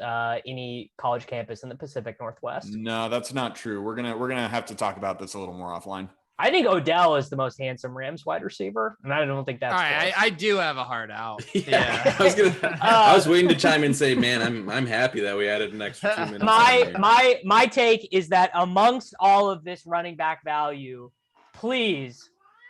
any college campus in the Pacific Northwest.
No, that's not true. We're gonna have to talk about this a little more offline.
I think Odell is the most handsome Rams wide receiver, and I don't think that's
all right. I do have a heart out. Yeah.
I was waiting to chime in and say, man, I'm happy that we added an extra 2 minutes.
My take is that amongst all of this running back value, please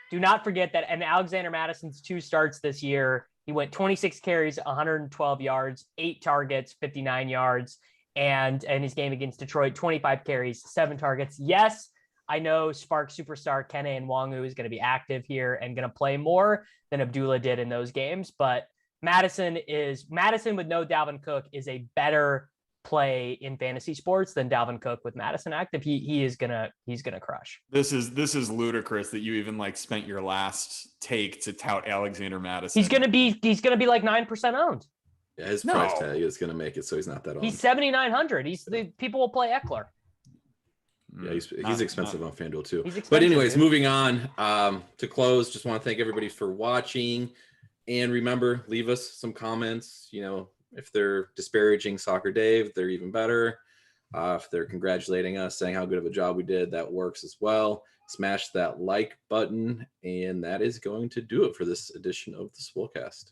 do not forget that in Alexander Madison's 2 starts this year, he went 26 carries, 112 yards, 8 targets, 59 yards, and in his game against Detroit, 25 carries, 7 targets. Yes, I know Spark superstar Kene Nwangu is going to be active here and going to play more than Abdullah did in those games, but Madison with no Dalvin Cook is a better play in fantasy sports than Dalvin Cook with Madison active. He's gonna crush.
This is ludicrous that you even like spent your last take to tout Alexander Madison.
He's gonna be like 9% owned.
Yeah, his price tag is gonna make it so he's not that old.
He's 7,900. People will play Eckler.
Yeah, he's expensive on FanDuel too. But anyways, moving on to close. Just want to thank everybody for watching, and remember, leave us some comments. You know, if they're disparaging Soccer Dave, they're even better. If they're congratulating us, saying how good of a job we did, that works as well. Smash that like button, and that is going to do it for this edition of the Swolecast.